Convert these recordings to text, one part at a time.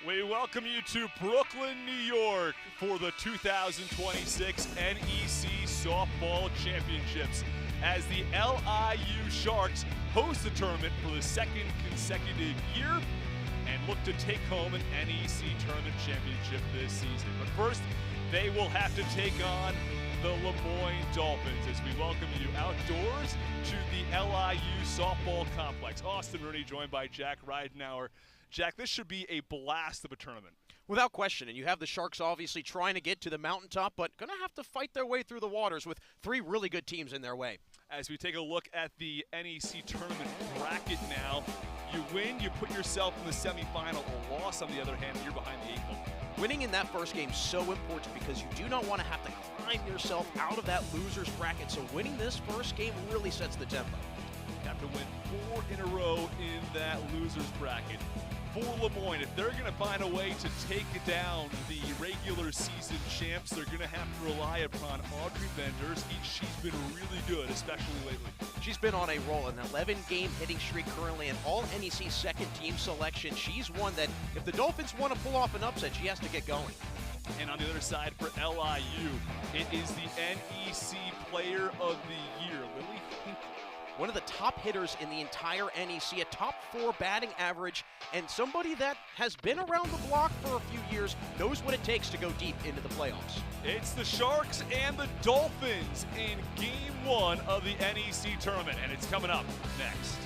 We welcome you to Brooklyn, New York for the 2026 NEC Softball Championships as the LIU Sharks host the tournament for the second consecutive year and look to take home an NEC Tournament Championship this season. But first, they will have to take on the Moyne Dolphins as we welcome you outdoors to the LIU Softball Complex. Austin Rooney joined by Jack Ridenauer. Jack, this should be a blast of a tournament. Without question, and you have the Sharks obviously trying to get to the mountaintop, but going to have to fight their way through the waters with three really good teams in their way. As we take a look at the NEC tournament bracket now, you win, you put yourself in the semifinal. A loss, on the other hand, you're behind the eight ball. Winning in that first game is so important because you do not want to have to climb yourself out of that loser's bracket. So winning this first game really sets the tempo. You have to win 4 in a row in that loser's bracket. For Moyne, if they're going to find a way to take down the regular season champs, they're going to have to rely upon Audrey Benderski. She's been really good, especially lately. She's been on a roll, an 11-game hitting streak currently, and all NEC second-team selection. She's one that, if the Dolphins want to pull off an upset, she has to get going. And on the other side for LIU, it is the NEC Player of the Year, Lily Hinkle. One of the top hitters in the entire NEC, a top 4 batting average, and somebody that has been around the block for a few years, knows what it takes to go deep into the playoffs. It's the Sharks and the Dolphins in Game 1 of the NEC tournament, and it's coming up next.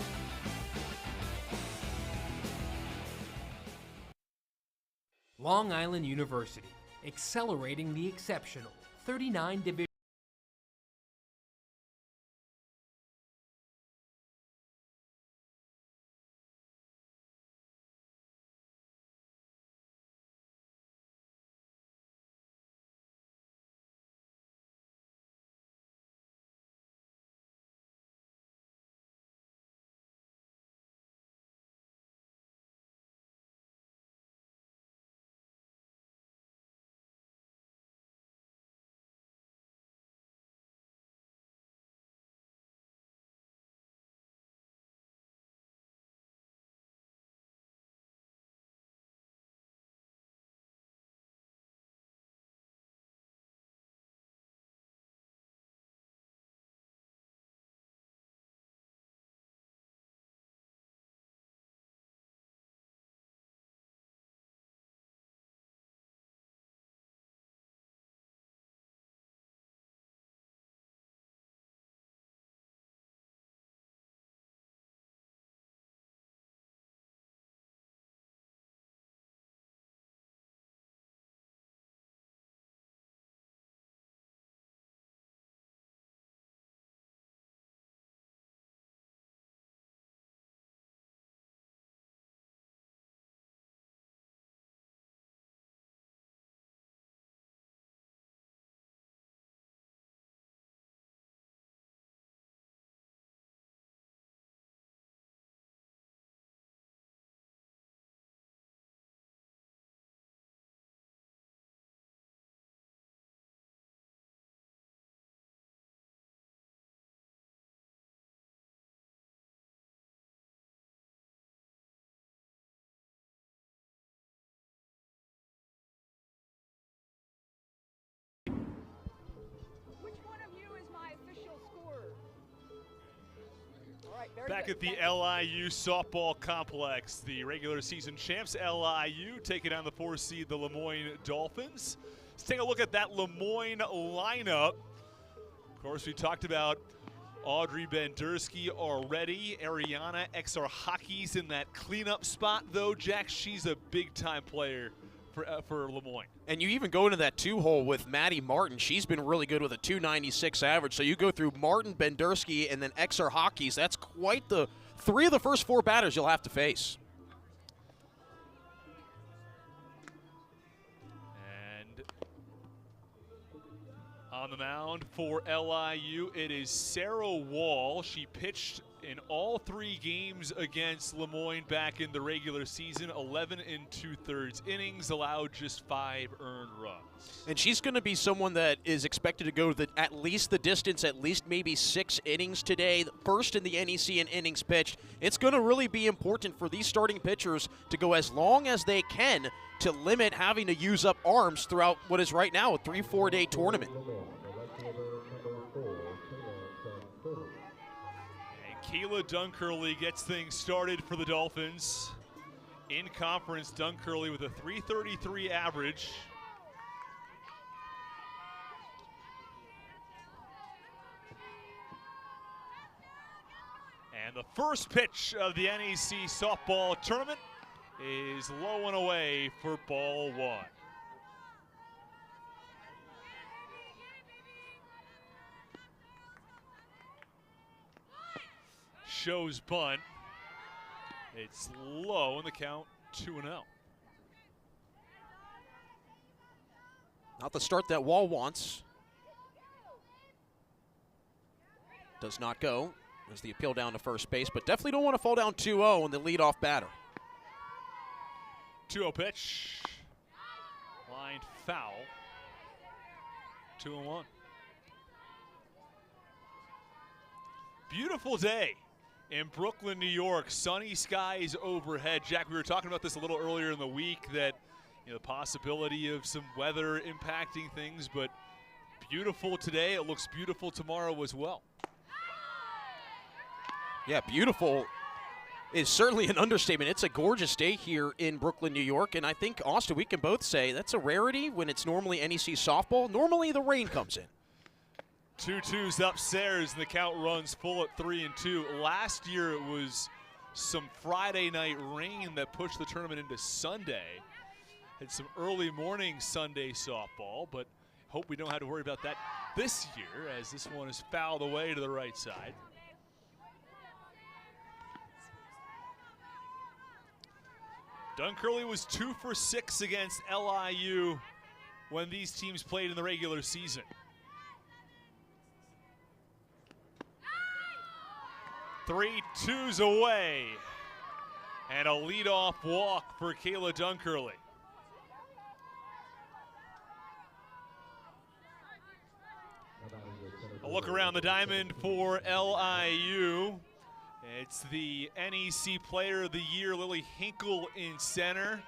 Long Island University, accelerating the exceptional. 39 divisions. Back at the LIU Softball Complex, the regular season champs LIU taking on the 4 seed, the Moyne Dolphins. Let's take a look at that Moyne lineup. Of course, we talked about Audrey Benderski already. Ariana Exarchakis in that cleanup spot, though. Jack, she's a big-time player for Moyne. And you even go into that 2-hole with Maddie Martin. She's been really good with a 296 average. So you go through Martin, Benderski, and then Exarchakis. That's quite the 3 of the first 4 batters you'll have to face. And on the mound for LIU, it is Sarah Wall. She pitched in all 3 games against Le Moyne back in the regular season. 11 2/3 innings, allowed just 5 earned runs. And she's going to be someone that is expected to go at least the distance, at least maybe 6 innings today. First in the NEC in innings pitched. It's going to really be important for these starting pitchers to go as long as they can to limit having to use up arms throughout what is right now a 3-4 day tournament. Kayla Duncurley gets things started for the Dolphins. In conference, Duncurley with a .333 average. And the first pitch of the NEC softball tournament is low and away for ball 1. Shows bunt. It's low in the count, 2-0. Not the start that Wall wants. Does not go. There's the appeal down to first base, but definitely don't want to fall down 2-0 in the leadoff batter. 2-0 pitch. Lined foul. 2-1. Beautiful day in Brooklyn, New York. Sunny skies overhead. Jack, we were talking about this a little earlier in the week, that the possibility of some weather impacting things, but beautiful today. It looks beautiful tomorrow as well. Yeah, beautiful is certainly an understatement. It's a gorgeous day here in Brooklyn, New York, and I think, Austin, we can both say that's a rarity when it's normally NEC softball. Normally the rain comes in. 2-2s upstairs, and the count runs full at 3-2. Last year it was some Friday night rain that pushed the tournament into Sunday. Had some early morning Sunday softball, but hope we don't have to worry about that this year, as this one is fouled away to the right side. Duncurley was 2 for 6 against LIU when these teams played in the regular season. 3-2s away, and a leadoff walk for Kayla Duncurley. A look around the diamond for LIU. It's the NEC Player of the Year, Lily Hinkle, in center.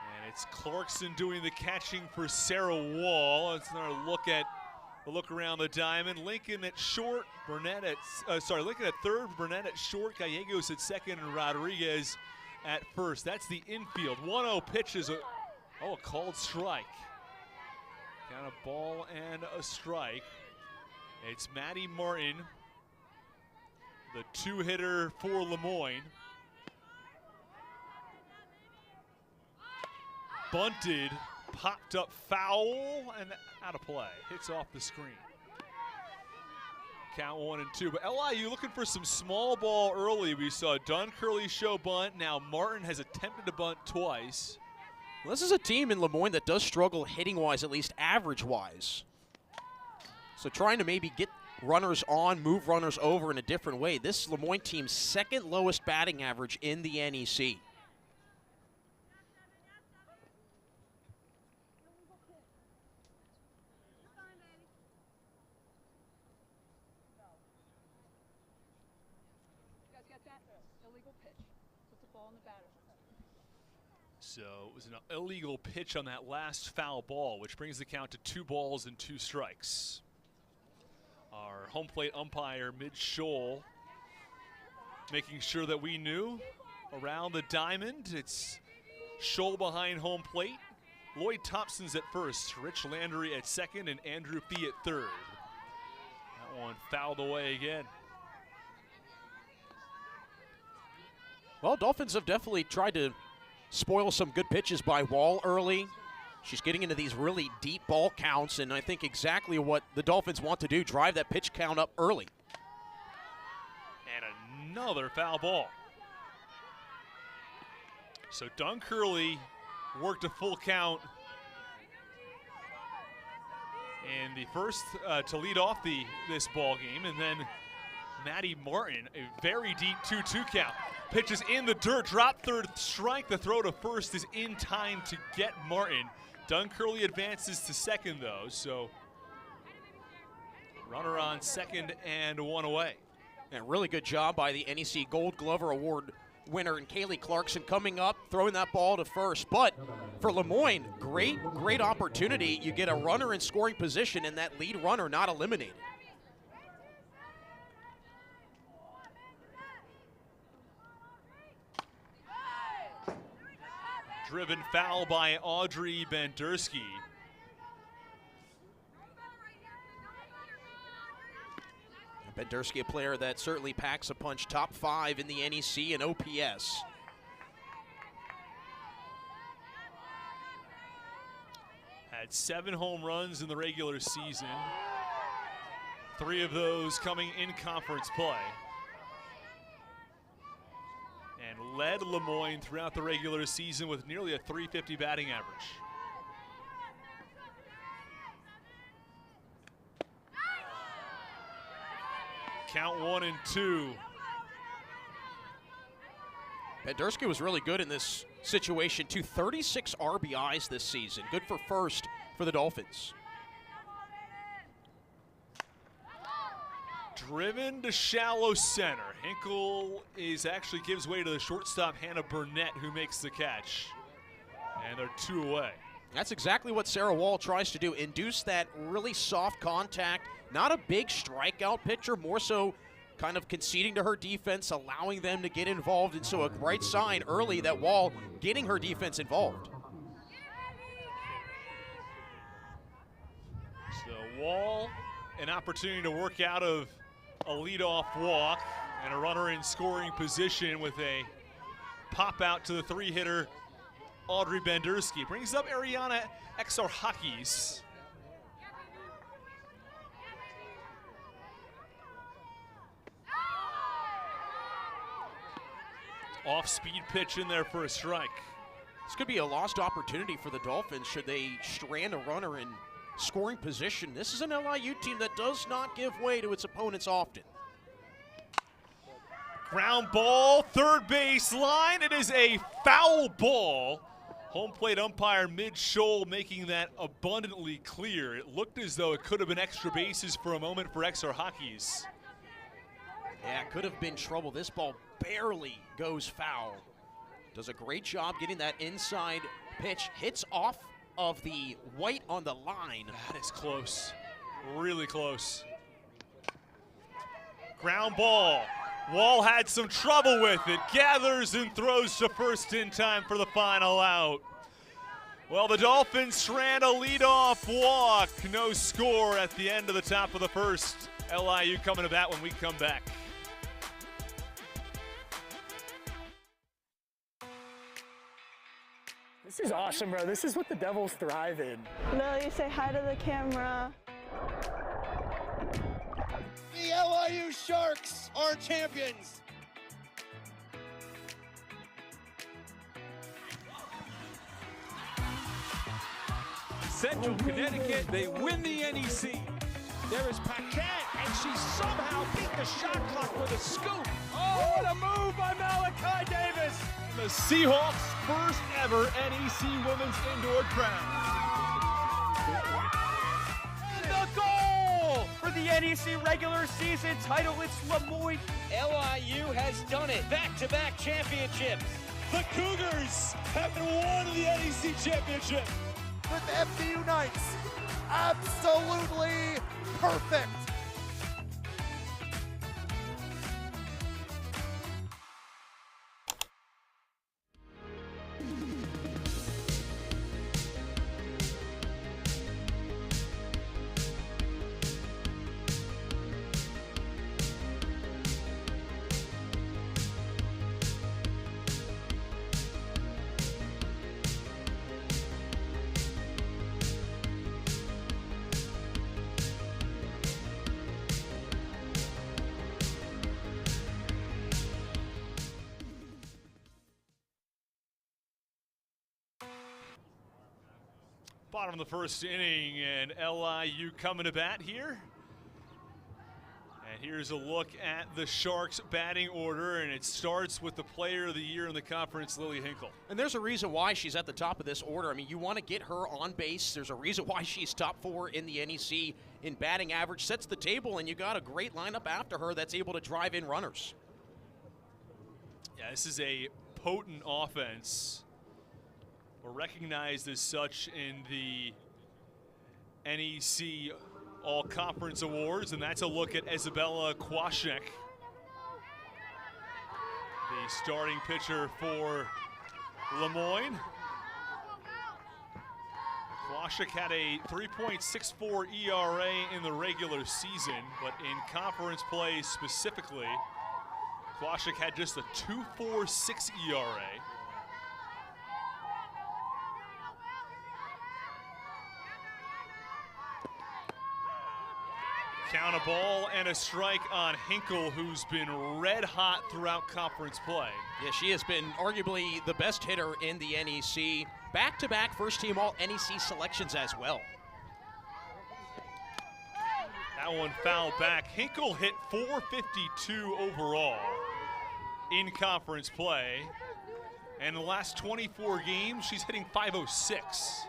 And it's Clarkson doing the catching for Sarah Wall. It's another look at around the diamond. Lincoln at short, Burnett at Lincoln at third, Burnett at short, Gallegos at second, and Rodriguez at first. That's the infield. 1-0 pitch is a called strike. Got a ball and a strike. It's Maddie Martin, the 2-hitter for Le Moyne. Bunted, popped up foul, and out of play. Hits off the screen. Count 1-2. But LIU looking for some small ball early. We saw Duncurley show bunt. Now Martin has attempted to bunt twice. Well, this is a team in Le Moyne that does struggle hitting-wise, at least average-wise. So trying to maybe get runners on, move runners over in a different way. This Le Moyne team's second lowest batting average in the NEC. So it was an illegal pitch on that last foul ball, which brings the count to 2 balls and 2 strikes. Our home plate umpire, Midge Scholl, making sure that we knew around the diamond. It's Scholl behind home plate. Lloyd Thompson's at first, Rich Landry at second, and Andrew Fee at third. That one fouled away again. Well, Dolphins have definitely tried to spoil some good pitches by Wall early. She's getting into these really deep ball counts, and I think exactly what the Dolphins want to do, drive that pitch count up early. And another foul ball. So Duncurley worked a full count in the first to lead off this ball game, and then Maddie Martin, a very deep 2-2 count. Pitches in the dirt, drop third strike. The throw to first is in time to get Martin. Duncurley advances to second, though, so runner on second and one away. And really good job by the NEC Gold Glover Award winner and Kaylee Clarkson coming up, throwing that ball to first. But for Moyne, great opportunity. You get a runner in scoring position and that lead runner not eliminated. Driven foul by Audrey Bendersky. Bendersky, a player that certainly packs a punch, top 5 in the NEC and OPS. Had 7 home runs in the regular season. 3 of those coming in conference play. And led Moyne throughout the regular season with nearly a .350 batting average. Count 1-2. Bendersky was really good in this situation, too. 36 RBIs this season. Good for first for the Dolphins. Driven to shallow center. Hinkle actually gives way to the shortstop, Hannah Burnett, who makes the catch. And they're 2 away. That's exactly what Sarah Wall tries to do, induce that really soft contact. Not a big strikeout pitcher, more so kind of conceding to her defense, allowing them to get involved. And so a bright sign early that Wall getting her defense involved. So Wall, an opportunity to work out of a leadoff walk and a runner in scoring position with a pop out to the 3-hitter Audrey Bendersky. Brings up Ariana Exarchakis. Off-speed pitch in there for a strike. This could be a lost opportunity for the Dolphins should they strand a runner in scoring position. This is an LIU team that does not give way to its opponents often. Ground ball, third base line. It is a foul ball. Home plate umpire mid-shoal making that abundantly clear. It looked as though it could have been extra bases for a moment for Exarchakis. Yeah, it could have been trouble. This ball barely goes foul. Does a great job getting that inside pitch. Hits off of the white on the line. That is close, really close. Ground ball. Wall had some trouble with it. Gathers and throws to first in time for the final out. Well, the Dolphins strand a leadoff walk. No score at the end of the top of the first. LIU coming to that when we come back. This is awesome, bro. This is what the Devils thrive in. Lily, say hi to the camera. The LIU Sharks are champions. Central Connecticut, they win the NEC. There is Paquette, and she somehow beat the shot clock with a scoop. Oh, what a move by Malachi Davis. The Seahawks' first ever NEC Women's Indoor Crown. And the goal for the NEC regular season title. It's Moyne. LIU has done it. Back-to-back championships. The Cougars have won the NEC Championship. With FDU Knights. Absolutely perfect. Bottom of the first inning, and LIU coming to bat here. And here's a look at the Sharks batting order, and it starts with the player of the year in the conference, Lily Hinkle. And there's a reason why she's at the top of this order. I mean, you want to get her on base. There's a reason why she's top 4 in the NEC in batting average, sets the table, and you got a great lineup after her that's able to drive in runners. Yeah, this is a potent offense. We're recognized as such in the NEC All-Conference Awards, and that's a look at Isabella Kwashek, the starting pitcher for Moyne. Kwashek had a 3.64 ERA in the regular season, but in conference play specifically, Kwashek had just a 2.46 ERA. Count a ball and a strike on Hinkle, who's been red hot throughout conference play. Yeah, she has been arguably the best hitter in the NEC. Back-to-back first-team All-NEC selections as well. That one fouled back. Hinkle hit .452 overall in conference play. And in the last 24 games, she's hitting .506.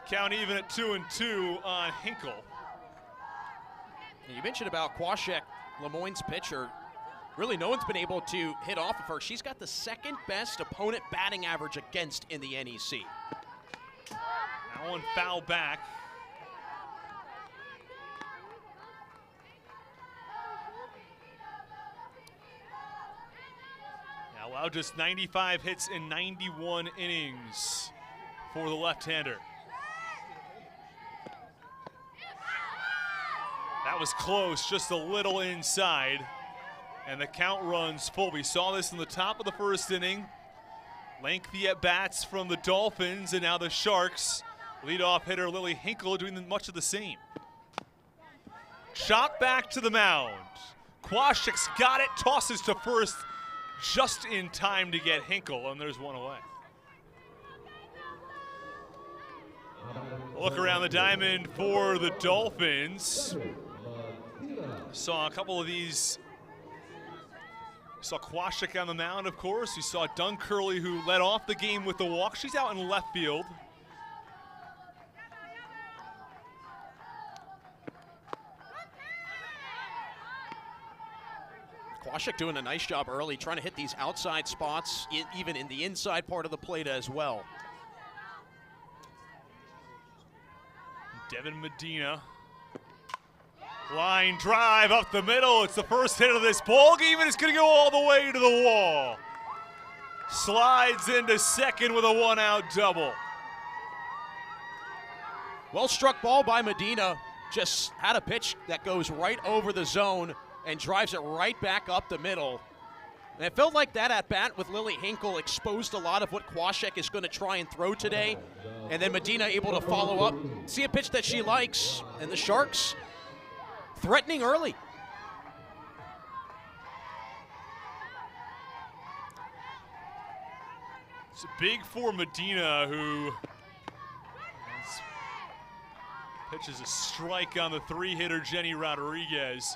Count even at 2-2 on Hinkle. And you mentioned about Kwashek, Moyne's pitcher. Really, no one's been able to hit off of her. She's got the second best opponent batting average against in the NEC. That one fouled back. Now allowed just 95 hits in 91 innings for the left-hander. That was close, just a little inside, and the count runs full. We saw this in the top of the first inning. Lengthy at-bats from the Dolphins, and now the Sharks. Leadoff hitter Lily Hinkle doing much of the same. Shot back to the mound. Kwashek's got it, tosses to first just in time to get Hinkle, and there's one away. Look around the diamond for the Dolphins. Saw a couple of these. Saw Kwashek on the mound, of course. You saw Curley, who led off the game with the walk. She's out in left field. Kwashek doing a nice job early, trying to hit these outside spots, even in the inside part of the plate as well. Devin Medina. Line drive up the middle. It's the first hit of this ball game, and it's going to go all the way to the wall. Slides into second with a one-out double. Well struck ball by Medina. Just had a pitch that goes right over the zone and drives it right back up the middle. And it felt like that at-bat with Lily Hinkle exposed a lot of what Kwashek is going to try and throw today. And then Medina able to follow up, see a pitch that she likes, and the Sharks threatening early. It's big for Medina, who pitches a strike on the three-hitter Jenny Rodriguez.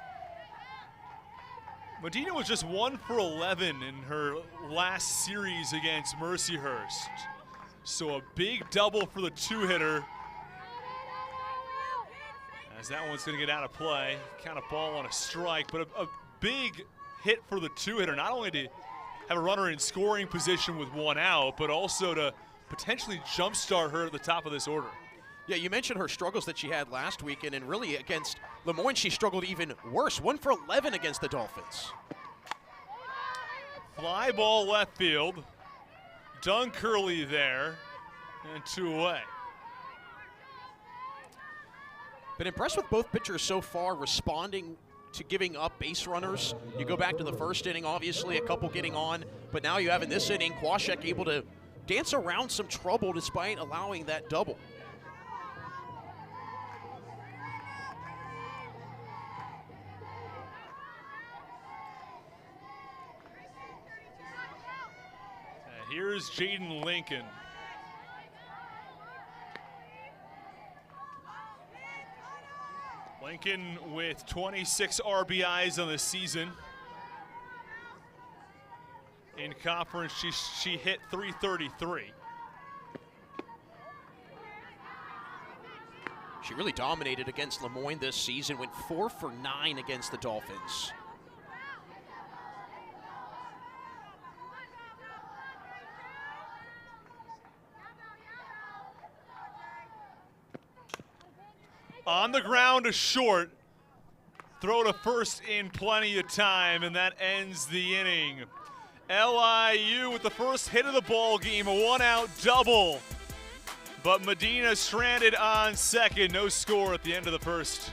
Medina was just 1 for 11 in her last series against Mercyhurst. So a big double for the two-hitter. As that one's going to get out of play. Count a ball on a strike, but a big hit for the two-hitter. Not only to have a runner in scoring position with one out, but also to potentially jumpstart her at the top of this order. Yeah, you mentioned her struggles that she had last weekend, and really against Moyne, she struggled even worse. 1 for 11 against the Dolphins. Fly ball left field. Curley there, and 2 away. Been impressed with both pitchers so far, responding to giving up base runners. You go back to the first inning, obviously a couple getting on, but now you have in this inning, Kwashek able to dance around some trouble despite allowing that double. Here's Jaden Lincoln. Lincoln with 26 RBIs on the season. In conference, she hit .333. She really dominated against Moyne this season, went 4 for 9 against the Dolphins. On the ground, a short. Throw to first in plenty of time, and that ends the inning. LIU with the first hit of the ball game, a 1-out double. But Medina stranded on second, no score at the end of the first.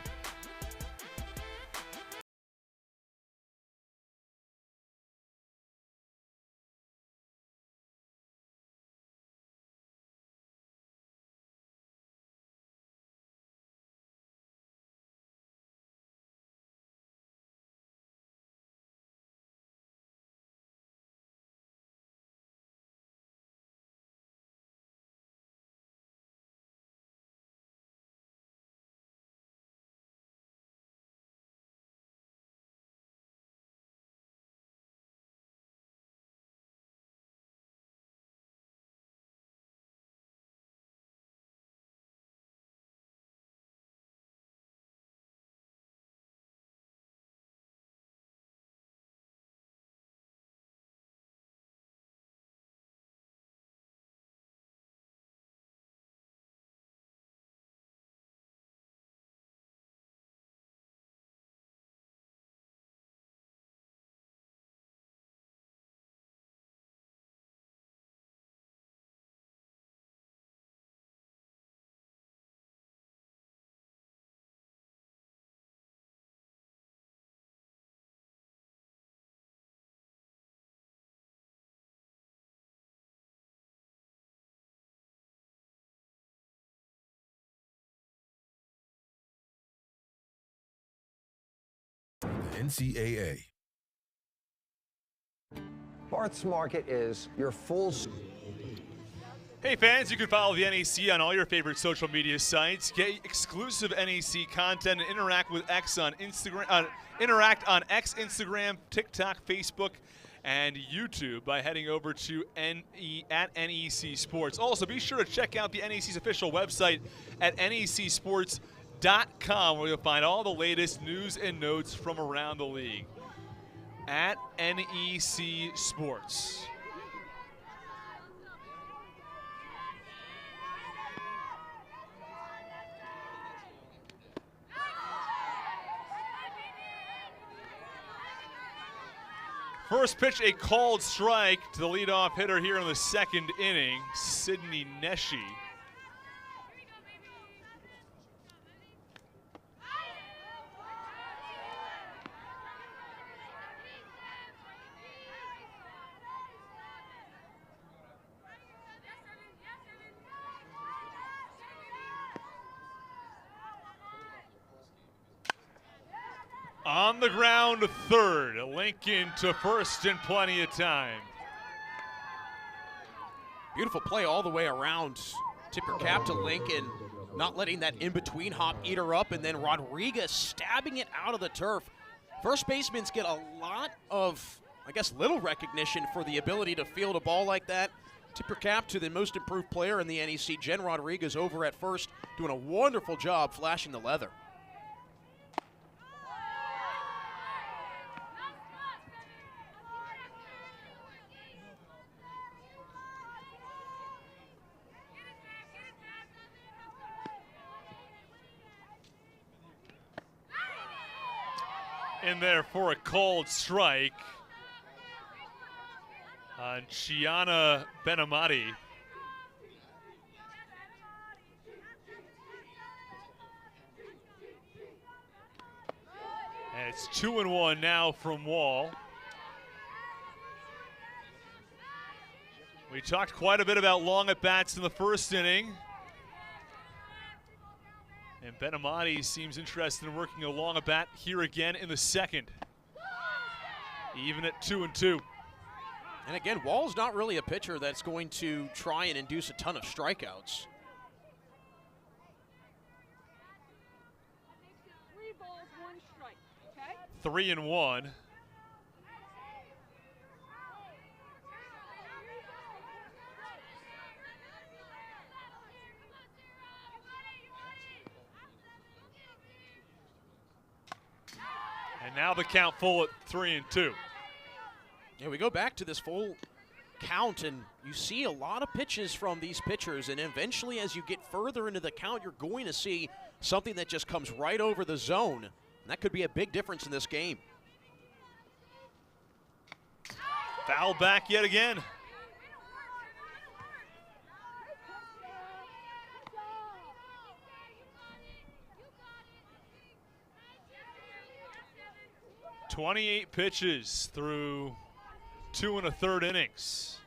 NCAA. Barth's Market is your full. Hey fans, you can follow the NEC on all your favorite social media sites. Get exclusive NEC content and interact with X on Instagram. Interact on X, Instagram, TikTok, Facebook, and YouTube by heading over to NEC Sports. Also, be sure to check out the NEC's official website at necsports.com, where you'll find all the latest news and notes from around the league. At NEC Sports. First pitch, a called strike to the leadoff hitter here in the second inning, Sydney Neshi. On the ground, third. Lincoln to first in plenty of time. Beautiful play all the way around. Tip your cap to Lincoln, not letting that in-between hop eat her up, and then Rodriguez stabbing it out of the turf. First basemen get a lot of, I guess, little recognition for the ability to field a ball like that. Tip your cap to the most improved player in the NEC, Jen Rodriguez, over at first, doing a wonderful job flashing the leather. In there for a called strike on Chiana Benamati. And it's 2-1 now from Wall. We talked quite a bit about long at-bats in the first inning. And Benamati seems interested in working a long at-bat here again in the second. Even at 2-2. And again, Wall's not really a pitcher that's going to try and induce a ton of strikeouts. 3 balls, 1 strike. Okay? 3-1. And now the count full at 3-2. Yeah, we go back to this full count, and you see a lot of pitches from these pitchers, and eventually as you get further into the count, you're going to see something that just comes right over the zone, and that could be a big difference in this game. Foul back yet again. "28 pitches through 2 1/3 innings.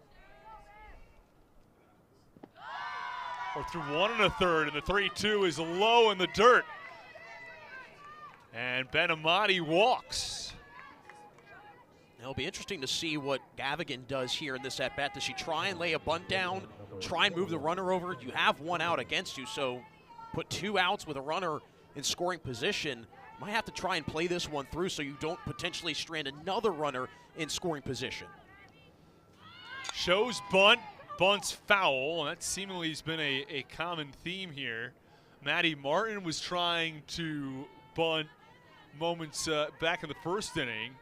Or through 1 1/3, and the 3-2 is low in the dirt. And Benamati walks. It'll be interesting to see what Gavigan does here in this at-bat. Does she try and lay a bunt down, try and move the runner over? You have 1 out against you, so put 2 outs with a runner in scoring position. Might have to try and play this one through so you don't potentially strand another runner in scoring position. Shows bunt, bunts foul, and that seemingly has been a common theme here. Maddie Martin was trying to bunt moments back in the first inning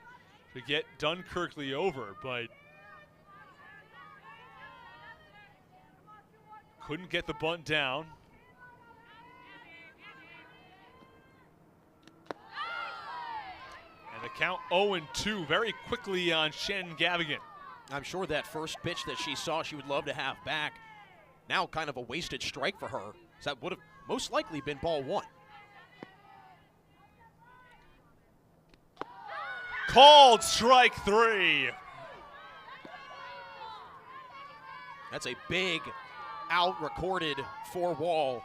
to get Dunkirkley over, but couldn't get the bunt down. And the count 0-2 very quickly on Shannon Gavigan. I'm sure that first pitch that she saw she would love to have back, now kind of a wasted strike for her. So that would have most likely been ball 1. Called strike 3. That's a big out recorded for Wall,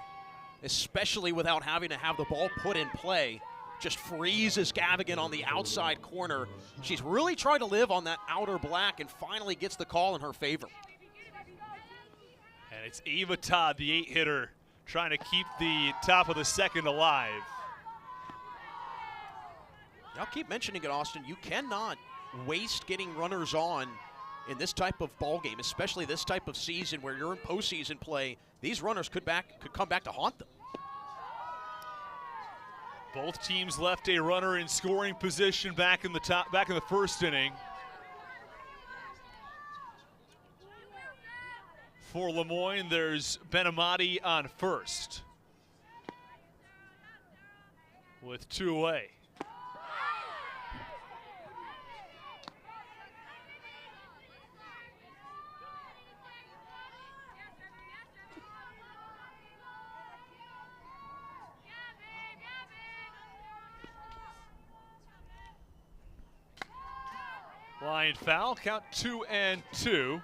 especially without having to have the ball put in play. Just freezes Gavigan on the outside corner. She's really tried to live on that outer black and finally gets the call in her favor. And it's Eva Todd, the 8-hitter, trying to keep the top of the second alive. I'll keep mentioning it, Austin. You cannot waste getting runners on in this type of ball game, especially this type of season where you're in postseason play. These runners could come back to haunt them. Both teams left a runner in scoring position back in the first inning. For Lemoyne, there's Benamati on first with 2 away. Line foul, count 2-2.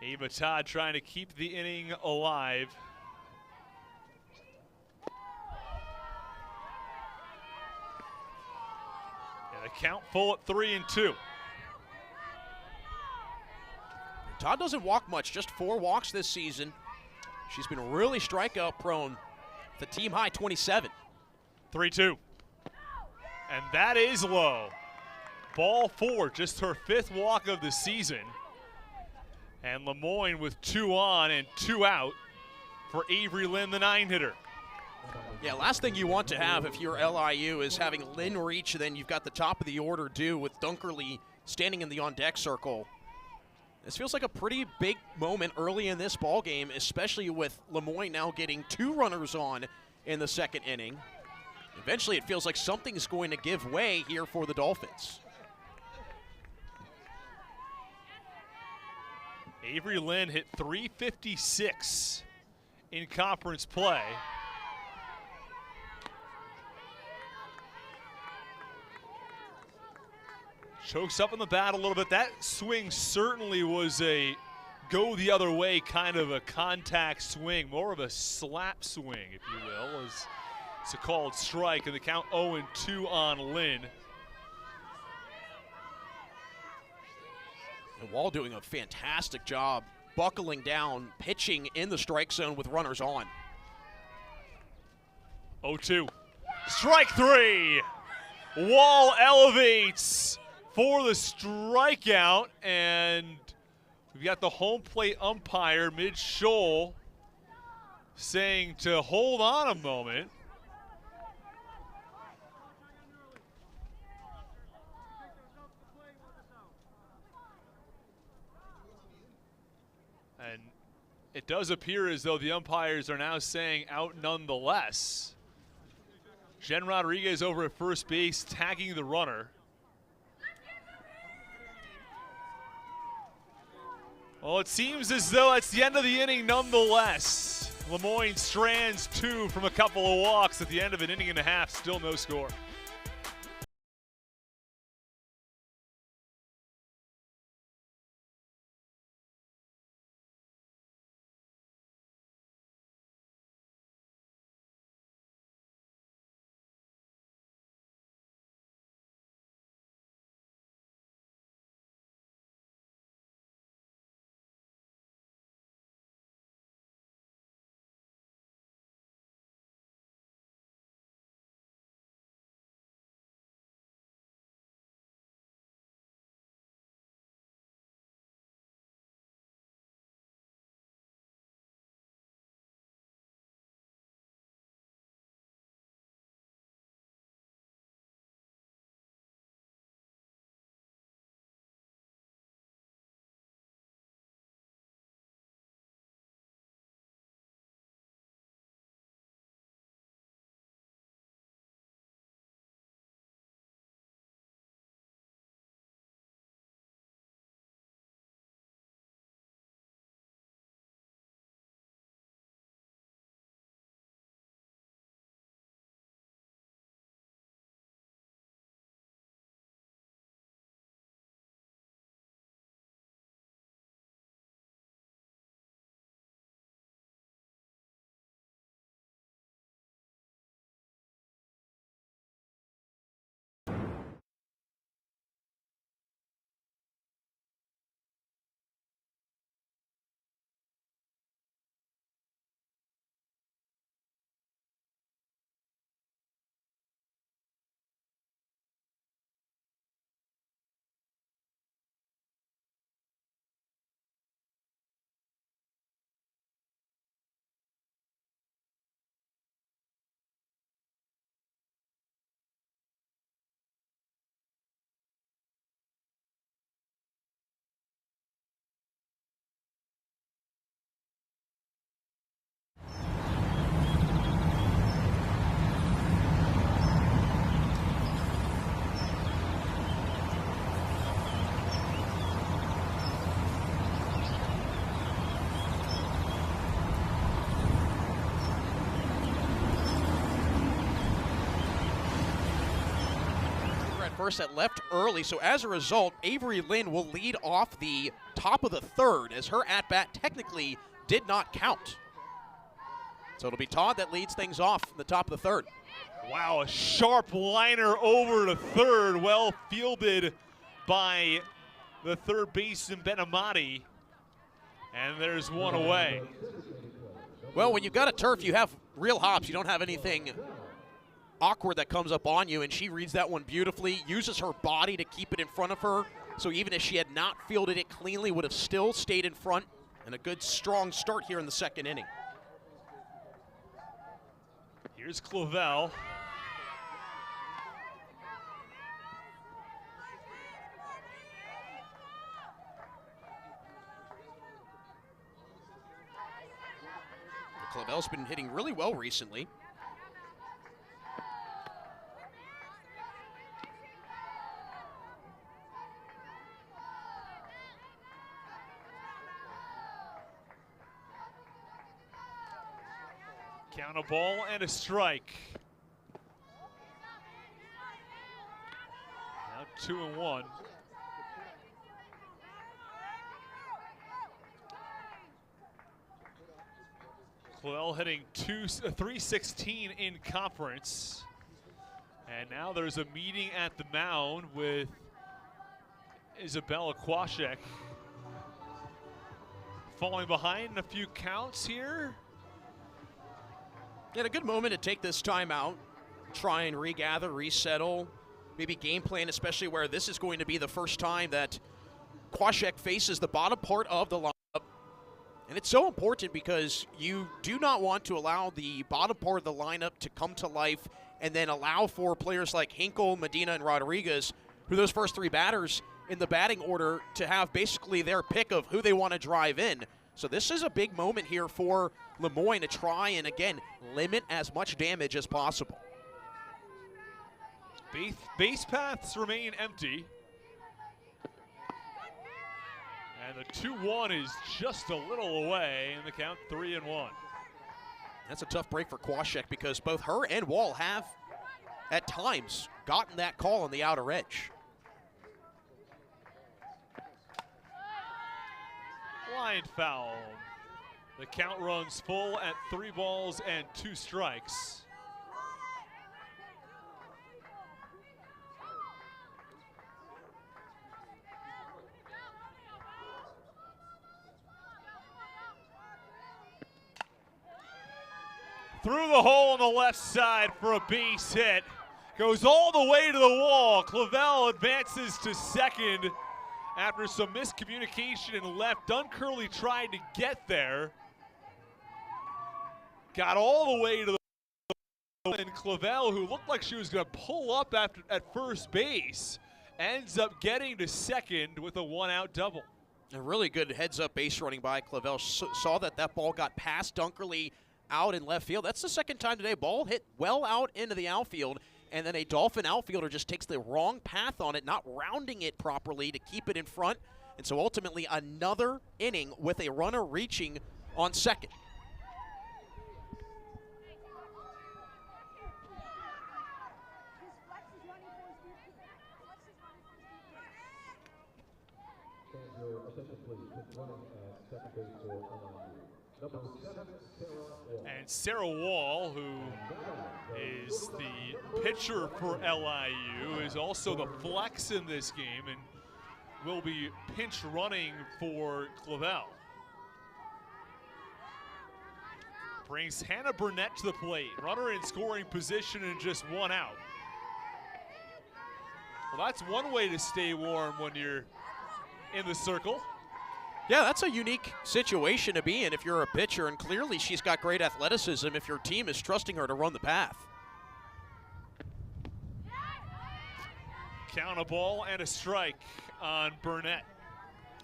Eva Todd trying to keep the inning alive. And the count full at 3-2. Todd doesn't walk much, just 4 walks this season. She's been really strikeout prone. The team high 27. 3-2. And that is low. Ball 4, just her 5th walk of the season. And Lemoyne with 2 on and 2 out for Avery Lynn, the 9-hitter. Yeah, last thing you want to have if you're LIU is having Lynn reach, and then you've got the top of the order due with Dunkerley standing in the on-deck circle. This feels like a pretty big moment early in this ball game, especially with Lemoyne now getting 2 runners on in the second inning. Eventually, it feels like something's going to give way here for the Dolphins. Avery Lynn hit .356 in conference play. Chokes up in the bat a little bit. That swing certainly was a go the other way kind of a contact swing, more of a slap swing, if you will. It's a called strike, and the count 0-2 on Lynn. And Wall doing a fantastic job buckling down, pitching in the strike zone with runners on. 0-2. Strike three. Wall elevates for the strikeout, and we've got the home plate umpire mid-shoal saying to hold on a moment. And it does appear as though the umpires are now saying out nonetheless. Jen Rodriguez over at first base, tagging the runner. Well, it seems as though it's the end of the inning nonetheless. Moyne strands two from a couple of walks at the end of an inning and a half, still no score. First at left early, so as a result, Avery Lynn will lead off the top of the third as her at-bat technically did not count. So it'll be Todd that leads things off in the top of the third. Wow, a sharp liner over to third, well fielded by the third baseman Benamati, and there's one away. Well, when you've got a turf, you have real hops. You don't have anything awkward that comes up on you, and she reads that one beautifully, uses her body to keep it in front of her, so even if she had not fielded it cleanly, would have still stayed in front, and a good strong start here in the second inning. Here's Clavel. Clavel's been hitting really well recently. Count a ball and a strike. Now 2-1. Clavel hitting 316 in conference. And now there's a meeting at the mound with Isabella Kwasek. Falling behind a few counts here. And a good moment to take this timeout, try and regather, resettle, maybe game plan, especially where this is going to be the first time that Kwasek faces the bottom part of the lineup. And it's so important because you do not want to allow the bottom part of the lineup to come to life and then allow for players like Hinkle, Medina, and Rodriguez, who those first three batters in the batting order, to have basically their pick of who they want to drive in. So this is a big moment here for Moyne to try and, again, limit as much damage as possible. Base paths remain empty. And the 2-1 is just a little away, and the count 3-1. That's a tough break for Kwasek because both her and Wall have, at times, gotten that call on the outer edge. Line foul. The count runs full at 3 balls and 2 strikes. Through the hole on the left side for a base hit. Goes all the way to the wall. Clavel advances to second after some miscommunication in left. Duncurley tried to get there. Got all the way to the wall. And Clavel, who looked like she was going to pull up at first base, ends up getting to second with a 1-out double. A really good heads-up base running by Clavel. Saw that ball got past Duncurley out in left field. That's the second time today. Ball hit well out into the outfield, and then a Dolphin outfielder just takes the wrong path on it, not rounding it properly to keep it in front. And so ultimately another inning with a runner reaching on second. And Sarah Wall, who is the pitcher for LIU, is also the flex in this game and will be pinch running for Clavel. Brings Hannah Burnett to the plate. Runner in scoring position and just 1 out. Well, that's one way to stay warm when you're in the circle. Yeah, that's a unique situation to be in if you're a pitcher, and clearly she's got great athleticism if your team is trusting her to run the path. Count a ball and a strike on Burnett.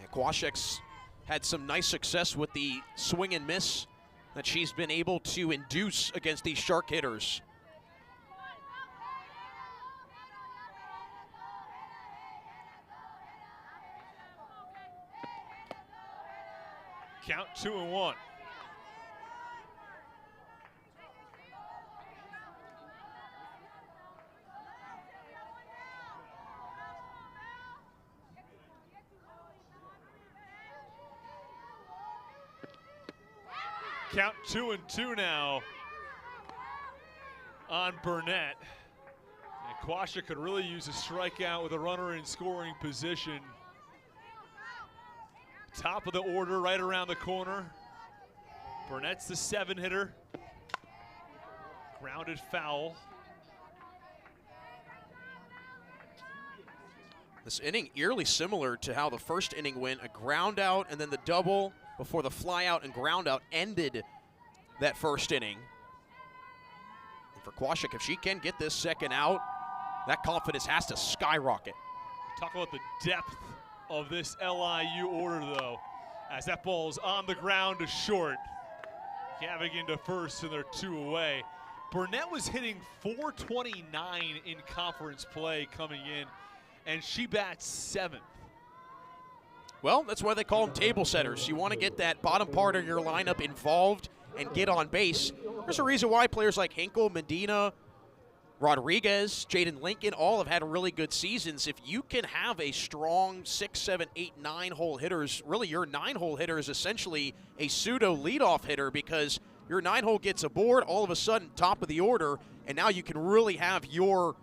Yeah, Kwasek's had some nice success with the swing and miss that she's been able to induce against these shark hitters. Count 2-1. Count 2-2 now on Burnett. And Kwasek could really use a strikeout with a runner in scoring position. Top of the order, right around the corner. Burnett's the 7 hitter. Grounded foul. This inning eerily similar to how the first inning went. A ground out and then the double before the fly out and ground out ended that first inning. And for Kwasek, if she can get this second out, that confidence has to skyrocket. Talk about the depth of this LIU order, though, as that ball's on the ground to short. Gavig into first, and they're 2 away. Burnett was hitting .429 in conference play coming in, and she bats 7th. Well, that's why they call them table setters. You want to get that bottom part of your lineup involved and get on base. There's a reason why players like Hinkle, Medina, Rodriguez, Jaden Lincoln all have had really good seasons. If you can have a strong 6, 7, 8, 9 hole hitters, really your 9 hole hitter is essentially a pseudo leadoff hitter because your 9-hole gets aboard, all of a sudden top of the order, and now you can really have your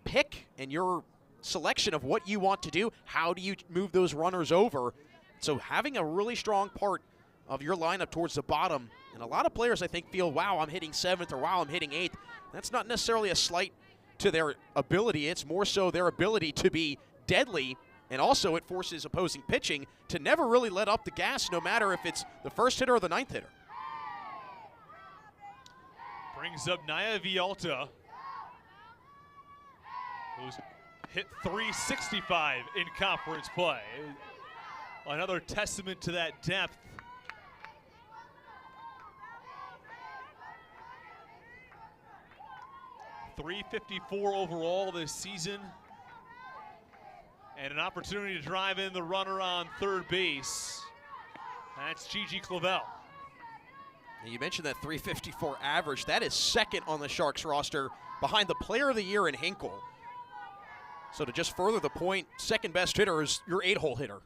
pick and your selection of what you want to do. How do you move those runners over? So having a really strong part of your lineup towards the bottom, and a lot of players I think feel, wow, I'm hitting 7th or wow, I'm hitting 8th. That's not necessarily a slight to their ability. It's more so their ability to be deadly, and also it forces opposing pitching to never really let up the gas, no matter if it's the first hitter or the 9th hitter. Brings up Naya Vialta, who's hit .365 in conference play. Another testament to that depth. .354 overall this season. And an opportunity to drive in the runner on third base. That's Gigi Clavel. You mentioned that .354 average. That is second on the Sharks roster behind the Player of the Year in Hinkle. So to just further the point, second best hitter is your 8-hole hitter.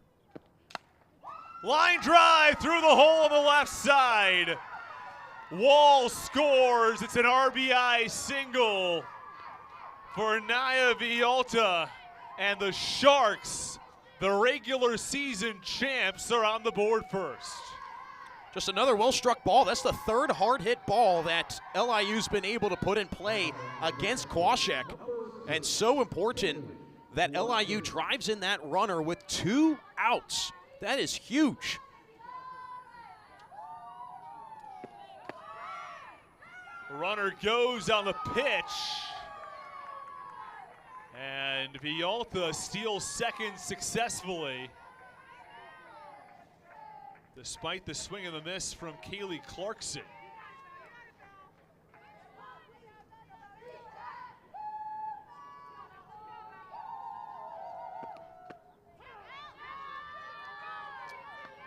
Line drive through the hole on the left side. Wall scores. It's an RBI single for Naya Vialta. And the Sharks, the regular season champs, are on the board first. Just another well-struck ball. That's the third hard-hit ball that LIU's been able to put in play against Quashek. And so important that LIU drives in that runner with 2 outs. That is huge. Runner goes on the pitch. And Vialta steals second successfully, despite the swing and the miss from Kaylee Clarkson.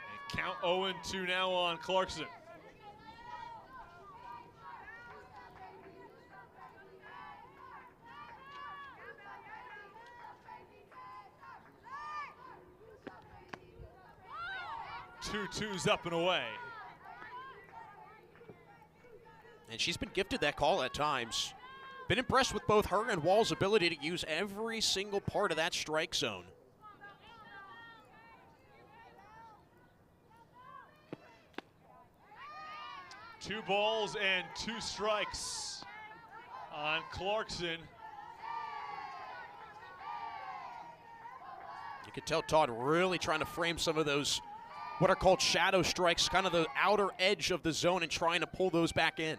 And count 0-2 now on Clarkson. Two twos up and away. And she's been gifted that call at times. Been impressed with both her and Wall's ability to use every single part of that strike zone. Two balls and 2 strikes on Clarkson. You could tell Todd really trying to frame some of those what are called shadow strikes, kind of the outer edge of the zone, and trying to pull those back in.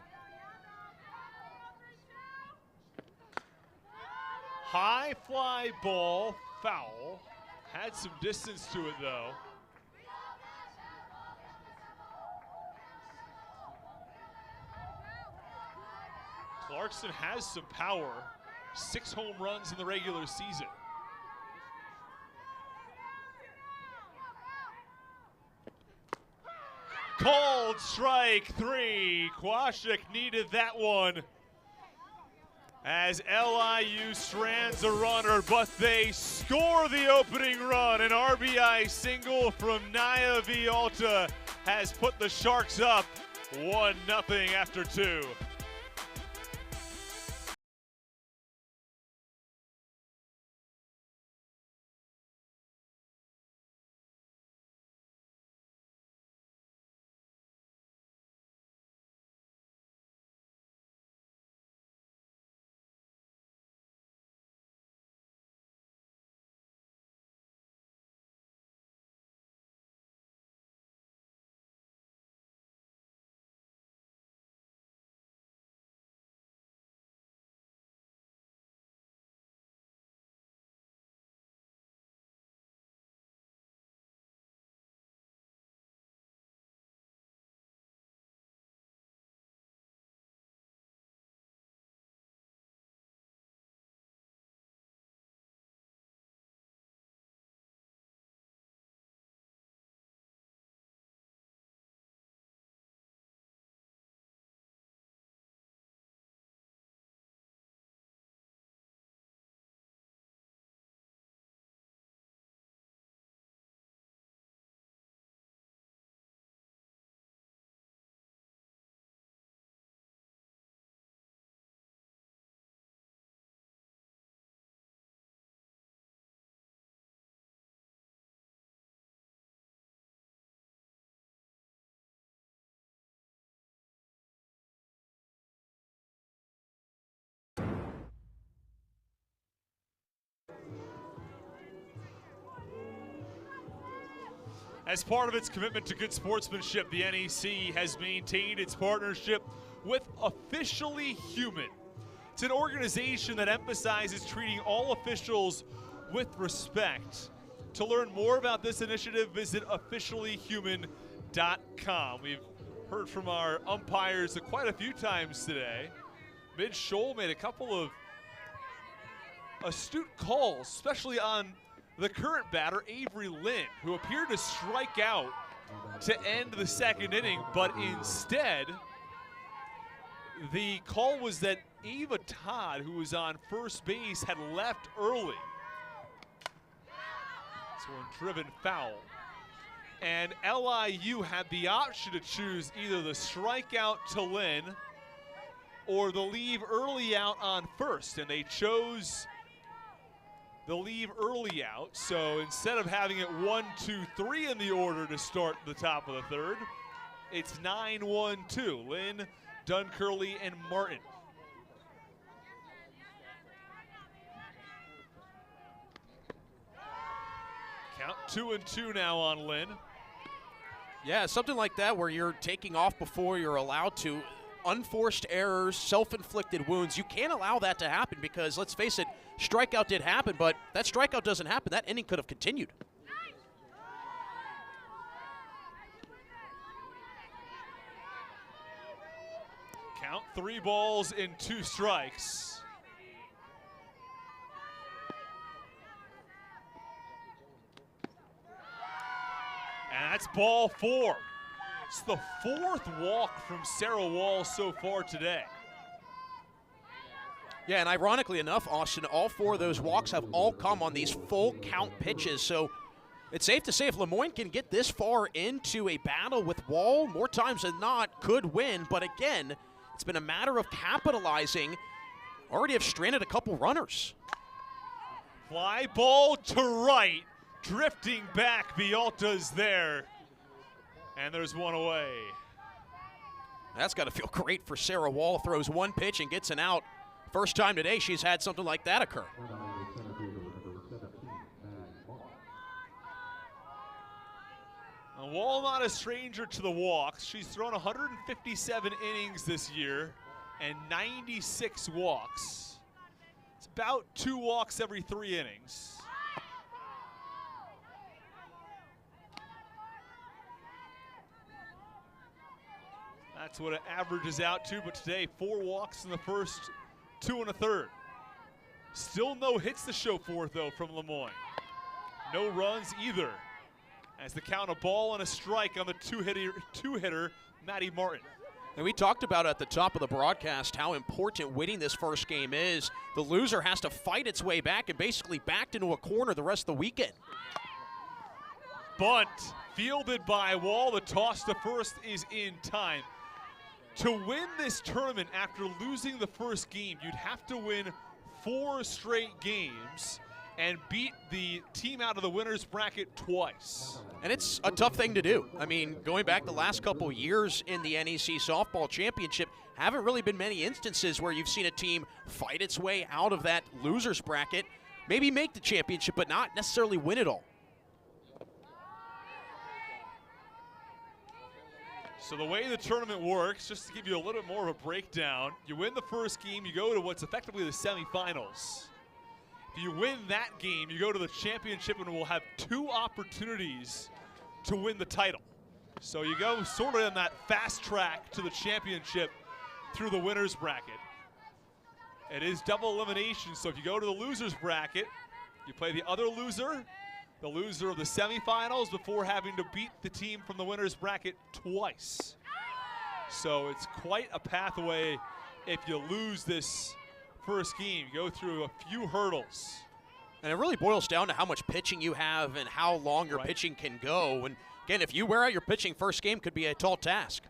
High fly ball, foul. Had some distance to it though. Clarkson has some power. 6 home runs in the regular season. Called strike 3. Quashek needed that one as LIU strands a runner, but they score the opening run. An RBI single from Naya Vialta has put the Sharks up 1-0 after 2. As part of its commitment to good sportsmanship, the NEC has maintained its partnership with Officially Human. It's an organization that emphasizes treating all officials with respect. To learn more about this initiative, visit officiallyhuman.com. We've heard from our umpires quite a few times today. Midge Scholl made a couple of astute calls, especially on the current batter, Avery Lynn, who appeared to strike out to end the second inning, but instead, the call was that Ava Todd, who was on first base, had left early. So a driven foul. And LIU had the option to choose either the strikeout to Lynn or the leave early out on first, and they chose the leave early out. So instead of having it 1, 2, 3 in the order to start the top of the third, it's 9, 1, 2. Lynn, Duncurley, and Martin. Count 2 and 2 now on Lynn. Yeah, something like that where you're taking off before you're allowed to. Unforced errors, self-inflicted wounds. You can't allow that to happen because, let's face it, strikeout did happen, but that strikeout doesn't happen. That inning could have continued. Count 3 balls and 2 strikes. And that's ball 4. It's the 4th walk from Sarah Wall so far today. Yeah, and ironically enough, Austin, all 4 of those walks have all come on these full count pitches. So it's safe to say if Moyne can get this far into a battle with Wall, more times than not, could win. But again, it's been a matter of capitalizing. Already have stranded a couple runners. Fly ball to right. Drifting back, Vialta's there. And there's one away. That's got to feel great for Sarah Wall. Throws 1 pitch and gets an out. First time today she's had something like that occur. And Wall not a stranger to the walks. She's thrown 157 innings this year and 96 walks. It's about 2 walks every 3 innings. That's what it averages out to, but today 4 walks in the first, 2 1/3. Still no hits to show for it though from Moyne. No runs either. As the count a ball and a strike on the two-hitter, Maddie Martin. And we talked about at the top of the broadcast how important winning this first game is. The loser has to fight its way back and basically backed into a corner the rest of the weekend. Bunt fielded by Wall. The toss to first is in time. To win this tournament after losing the first game, you'd have to win 4 straight games and beat the team out of the winner's bracket twice. And it's a tough thing to do. I mean, going back the last couple years in the NEC Softball Championship, haven't really been many instances where you've seen a team fight its way out of that loser's bracket, maybe make the championship, but not necessarily win it all. So the way the tournament works, just to give you a little bit more of a breakdown, you win the first game, you go to what's effectively the semifinals. If you win that game, you go to the championship and will have 2 opportunities to win the title. So you go sort of on that fast track to the championship through the winner's bracket. It is double elimination, so if you go to the loser's bracket, you play the other loser, the loser of the semifinals, before having to beat the team from the winner's bracket twice. So it's quite a pathway if you lose this first game. You go through a few hurdles. And it really boils down to how much pitching you have and how long your pitching can go. And again, if you wear out your pitching first game, could be a tall task.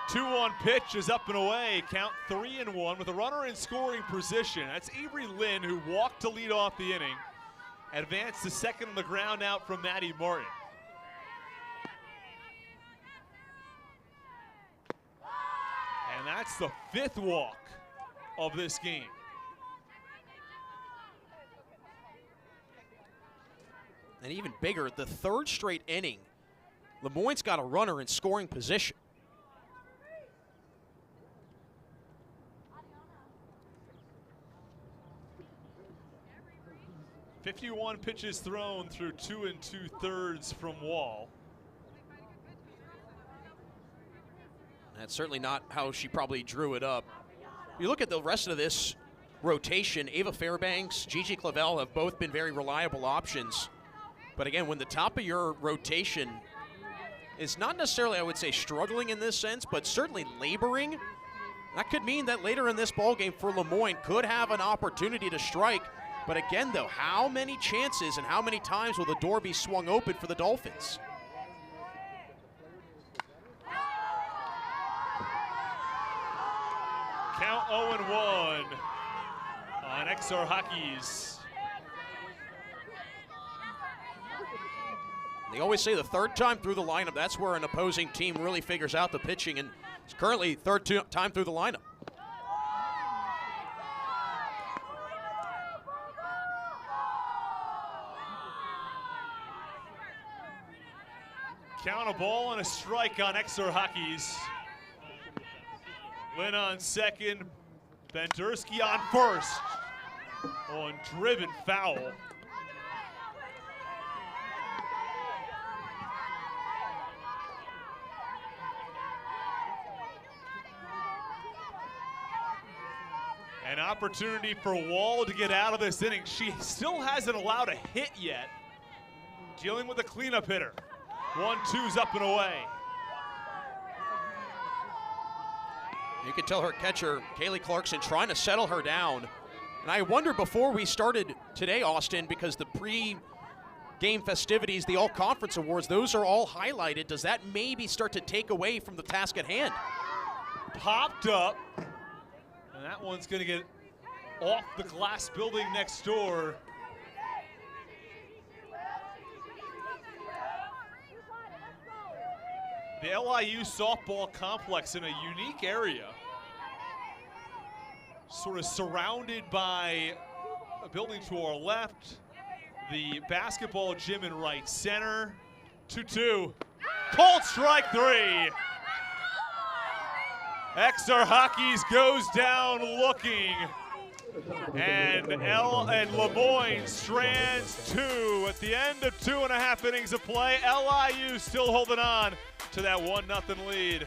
2-1 pitch is up and away. Count 3-1 with a runner in scoring position. That's Avery Lynn, who walked to lead off the inning. Advanced to second on the ground out from Maddie Martin. And that's the 5th walk of this game. And even bigger, the third straight inning, Lemoyne's got a runner in scoring position. 51 pitches thrown through 2 2/3 from Wall. That's certainly not how she probably drew it up. You look at the rest of this rotation, Ava Fairbanks, Gigi Clavel have both been very reliable options. But again, when the top of your rotation is not necessarily, I would say, struggling in this sense, but certainly laboring, that could mean that later in this ballgame for Lemoyne could have an opportunity to strike. But again, though, how many chances and how many times will the door be swung open for the Dolphins? Count 0-1 on XR Hockey's. They always say the third time through the lineup, that's where an opposing team really figures out the pitching, and it's currently third time through the lineup. Count a ball and a strike on XR Hockey's. Lynn on second, Bendersky on first. On driven foul. An opportunity for Wall to get out of this inning. She still hasn't allowed a hit yet. Dealing with a cleanup hitter. 1-2's up and away. You can tell her catcher, Kaylee Clarkson, trying to settle her down. And I wonder before we started today, Austin, because the pre-game festivities, the all-conference awards, those are all highlighted. Does that maybe start to take away from the task at hand? Popped up. And that one's going to get off the glass building next door. The LIU softball complex in a unique area, sort of surrounded by a building to our left, the basketball gym in right center. 2-2, called strike 3. XR Hockey's goes down looking, and Lemoyne strands 2 at the end of 2.5 innings of play. LIU still holding on to that 1-0 lead.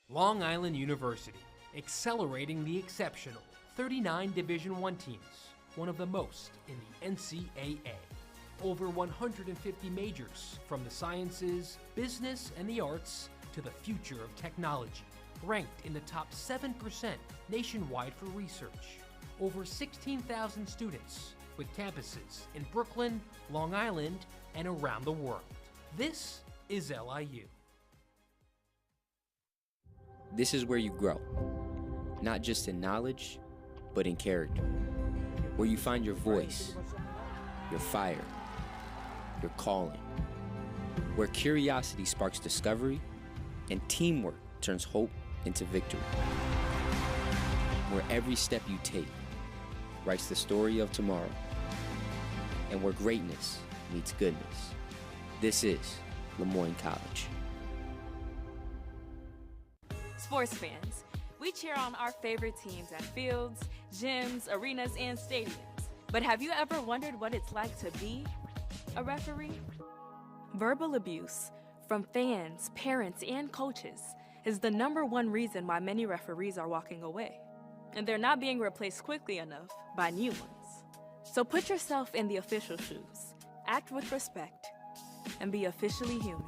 Long Island University, accelerating the exceptional. 39 Division I teams, one of the most in the NCAA. Over 150 majors, from the sciences, business, and the arts to the future of technology. Ranked in the top 7% nationwide for research. Over 16,000 students, with campuses in Brooklyn, Long Island, and around the world. This is LIU. This is where you grow, not just in knowledge, but in character. Where you find your voice, your fire, your calling. Where curiosity sparks discovery, and teamwork turns hope into victory. Where every step you take writes the story of tomorrow. And where greatness meets goodness. This is Lemoyne College. Sports fans, we cheer on our favorite teams at fields, gyms, arenas, and stadiums. But have you ever wondered what it's like to be a referee? Verbal abuse from fans, parents, and coaches is the #1 reason why many referees are walking away. And they're not being replaced quickly enough by new ones. So put yourself in the official shoes, act with respect, and be officially human.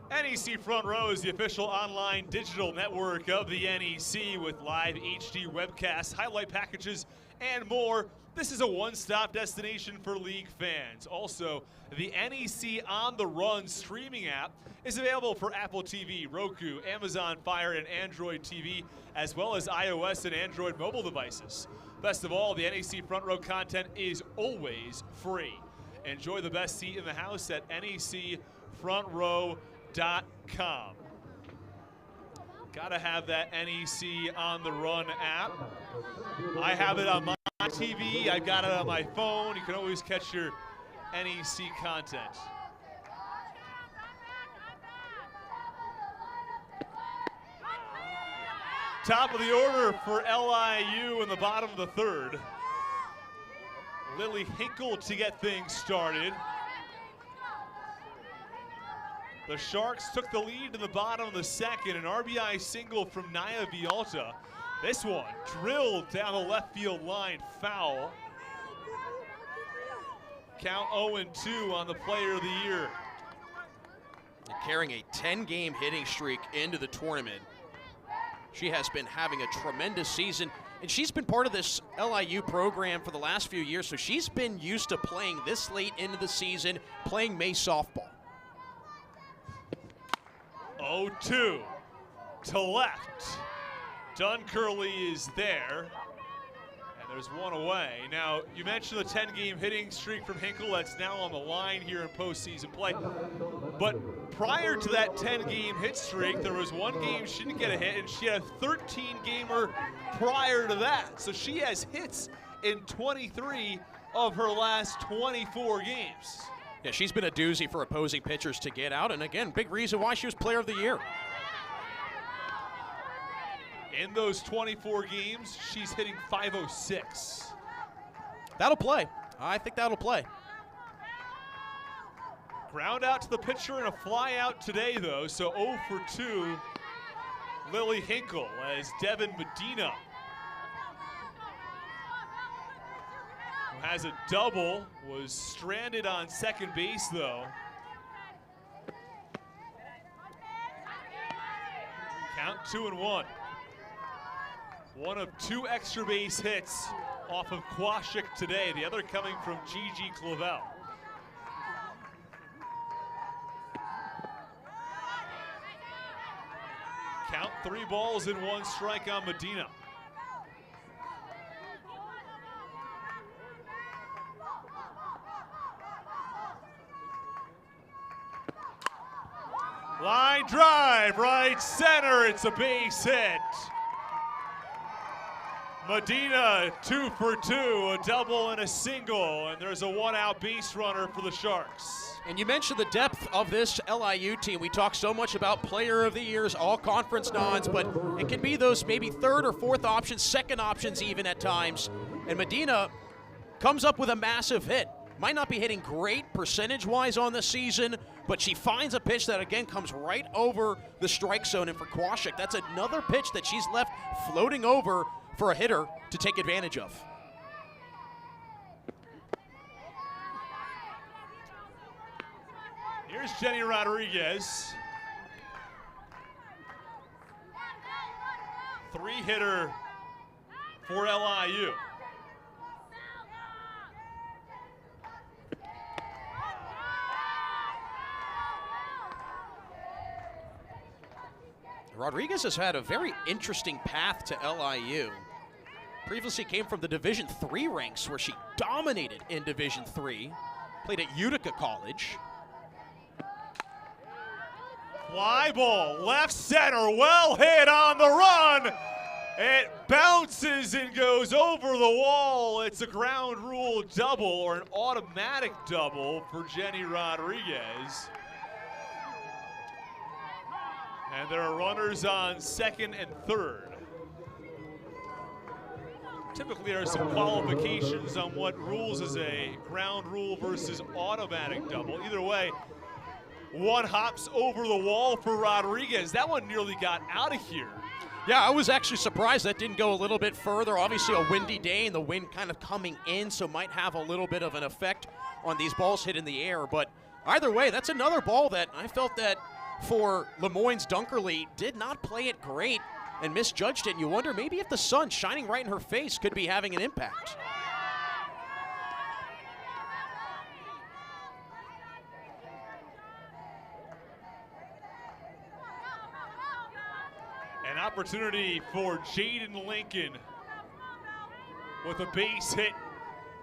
NEC Front Row is the official online digital network of the NEC with live HD webcasts, highlight packages, and more. This is a one-stop destination for league fans. Also, the NEC On the Run streaming app is available for Apple TV, Roku, Amazon Fire, and Android TV, as well as iOS and Android mobile devices. Best of all, the NEC Front Row content is always free. Enjoy the best seat in the house at necfrontrow.com. Gotta have that NEC on the Run app. I have it on my TV. I've got it on my phone. You can always catch your NEC content. Top of the order for LIU in the bottom of the third. Lily Hinkle to get things started. The Sharks took the lead in the bottom of the second. An RBI single from Naya Vialta. This one drilled down the left field line, foul. Count 0-2 on the Player of the Year. And carrying a 10-game hitting streak into the tournament. She has been having a tremendous season, and she's been part of this LIU program for the last few years, so she's been used to playing this late into the season, playing May softball. 0-2 to left. Duncurley is there, and there's one away. Now, you mentioned the 10-game hitting streak from Hinkle. That's now on the line here in postseason play. But prior to that 10-game hit streak, there was one game she didn't get a hit, and she had a 13-gamer prior to that. So she has hits in 23 of her last 24 games. Yeah, she's been a doozy for opposing pitchers to get out, and again, big reason why she was Player of the Year. In those 24 games, she's hitting .506. That'll play. I think that'll play. Ground out to the pitcher and a fly out today, though, so 0 for 2, Lily Hinkle, as Devin Medina, who has a double, was stranded on second base, though. Count 2-1. One of 2 extra base hits off of Quashik today, the other coming from Gigi Clavel. Count 3 balls and 1 strike on Medina. Line drive, right center, it's a base hit. Medina 2 for 2, a double and a single, and there's a 1-out base runner for the Sharks. And you mentioned the depth of this LIU team. We talk so much about Player of the Years, all conference nods, but it can be those maybe third or fourth options, second options even at times. And Medina comes up with a massive hit. Might not be hitting great percentage-wise on the season, but she finds a pitch that, again, comes right over the strike zone. And for Quashik, that's another pitch that she's left floating over for a hitter to take advantage of. Here's Jenny Rodriguez. 3-hitter for LIU. Rodriguez has had a very interesting path to LIU. Previously came from the Division III ranks, where she dominated in Division III. Played at Utica College. Fly ball, left center, well hit on the run. It bounces and goes over the wall. It's a ground rule double, or an automatic double for Jenny Rodriguez. And there are runners on second and third. Typically, there are some qualifications on what rules is a ground rule versus automatic double. Either way, one hops over the wall for Rodriguez. That one nearly got out of here. Yeah, I was actually surprised that didn't go a little bit further. Obviously a windy day and the wind kind of coming in, so might have a little bit of an effect on these balls hit in the air. But either way, that's another ball that I felt that for Lemoyne's Dunkerley did not play it great and misjudged it. And you wonder maybe if the sun shining right in her face could be having an impact. An opportunity for Jaden Lincoln with a base hit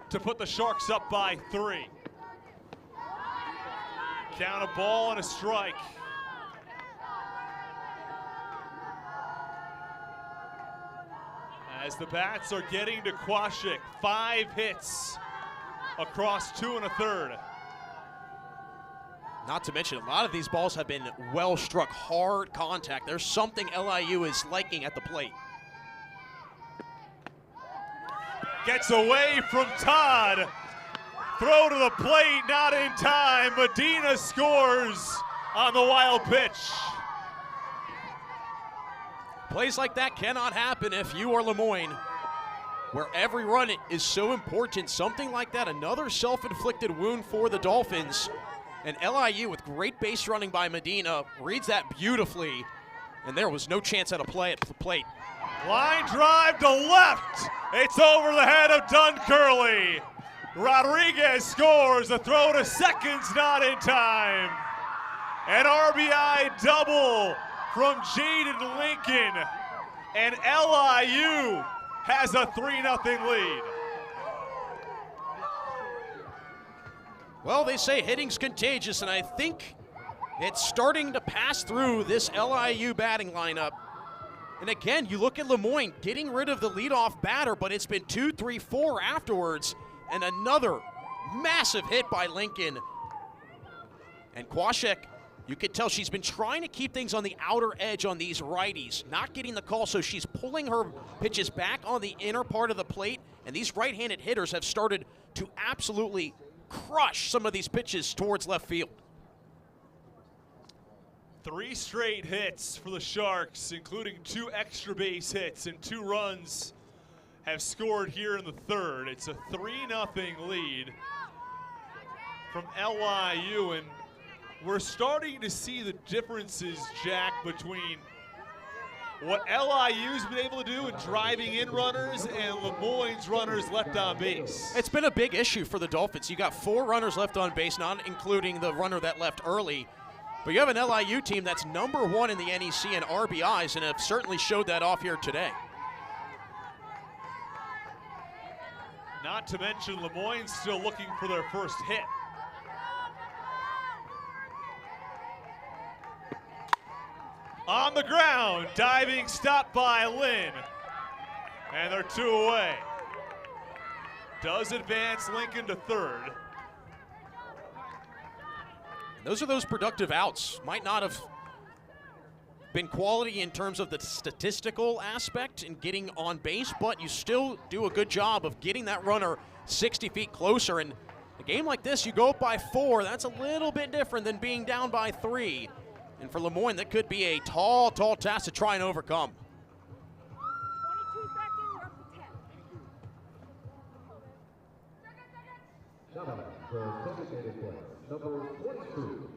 to put the Sharks up by 3. Count a ball and a strike. As the bats are getting to Kwasik, 5 hits across 2 1/3. Not to mention, a lot of these balls have been well struck, hard contact. There's something LIU is liking at the plate. Gets away from Todd. Throw to the plate, not in time. Medina scores on the wild pitch. Plays like that cannot happen if you are Moyne, where every run is so important. Something like that, another self-inflicted wound for the Dolphins. And LIU, with great base running by Medina, reads that beautifully, and there was no chance at a play at the plate. Line drive to left. It's over the head of Duncurley. Rodriguez scores. A throw to second's not in time. An RBI double from Jaden Lincoln. And LIU has a 3-0 lead. Well, they say hitting's contagious, and I think it's starting to pass through this LIU batting lineup. And again, you look at Moyne getting rid of the leadoff batter, but it's been 2, 3, 4 afterwards, and another massive hit by Lincoln. And Kwasik, you can tell she's been trying to keep things on the outer edge on these righties, not getting the call, so she's pulling her pitches back on the inner part of the plate, and these right-handed hitters have started to absolutely crush some of these pitches towards left field. 3 straight hits for the Sharks, including 2 extra base hits, and 2 runs have scored here in the third. It's a 3-0 lead from LIU, and we're starting to see the differences, Jack, between what LIU's been able to do in driving in runners and Lemoyne's runners left on base. It's been a big issue for the Dolphins. You got 4 runners left on base, not including the runner that left early. But you have an LIU team that's #1 in the NEC in RBIs, and have certainly showed that off here today. Not to mention Lemoyne's still looking for their first hit. On the ground, diving stop by Lynn. And they're 2 away. Does advance Lincoln to third. Those are those productive outs. Might not have been quality in terms of the statistical aspect in getting on base, but you still do a good job of getting that runner 60 feet closer. And a game like this, you go up by 4. That's a little bit different than being down by 3. And for Lemoyne, that could be a tall, tall task to try and overcome. 22 seconds, you're up to 10. The designated player, number 22,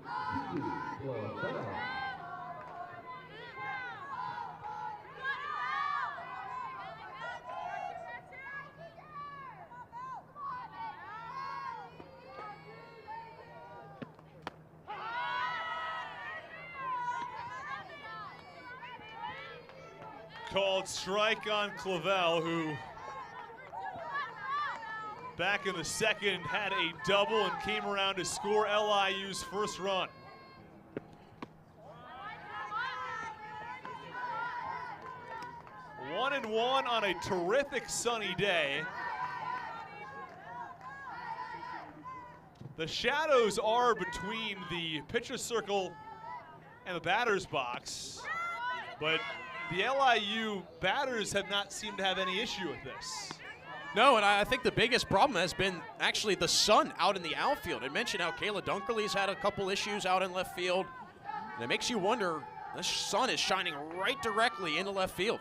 Called strike on Clavel, who back in the second had a double and came around to score LIU's first run. One and one on a terrific sunny day. The shadows are between the pitcher circle and the batter's box, but the LIU batters have not seemed to have any issue with this. No, and I think the biggest problem has been actually the sun out in the outfield. I mentioned how Kayla Dunkerley's had a couple issues out in left field, and it makes you wonder, the sun is shining right directly into left field.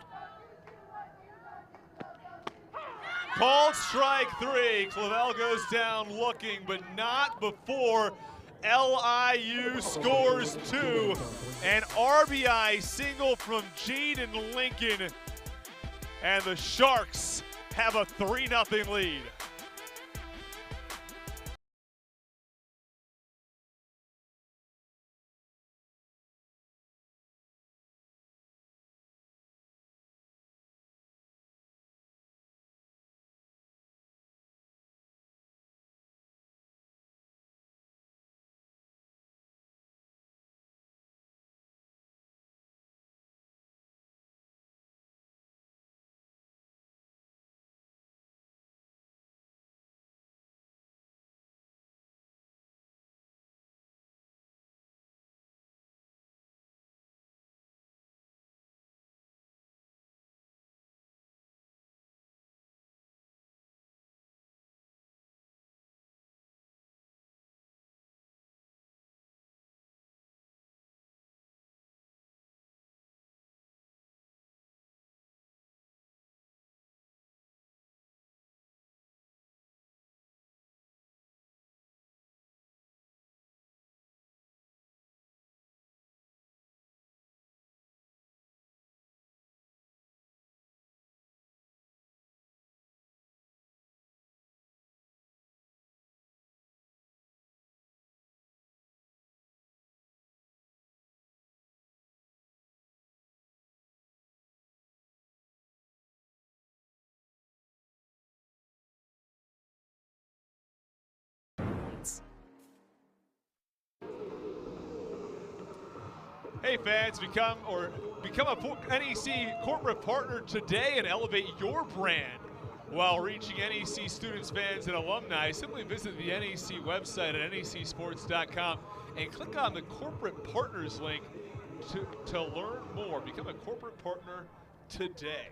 Called strike 3. Clavel goes down looking, but not before LIU scores 2. An RBI single from Jaden Lincoln, and the Sharks have a 3-0 lead. Hey fans, become a NEC corporate partner today and elevate your brand while reaching NEC students, fans, and alumni. Simply visit the NEC website at necsports.com and click on the corporate partners link to learn more. Become a corporate partner today.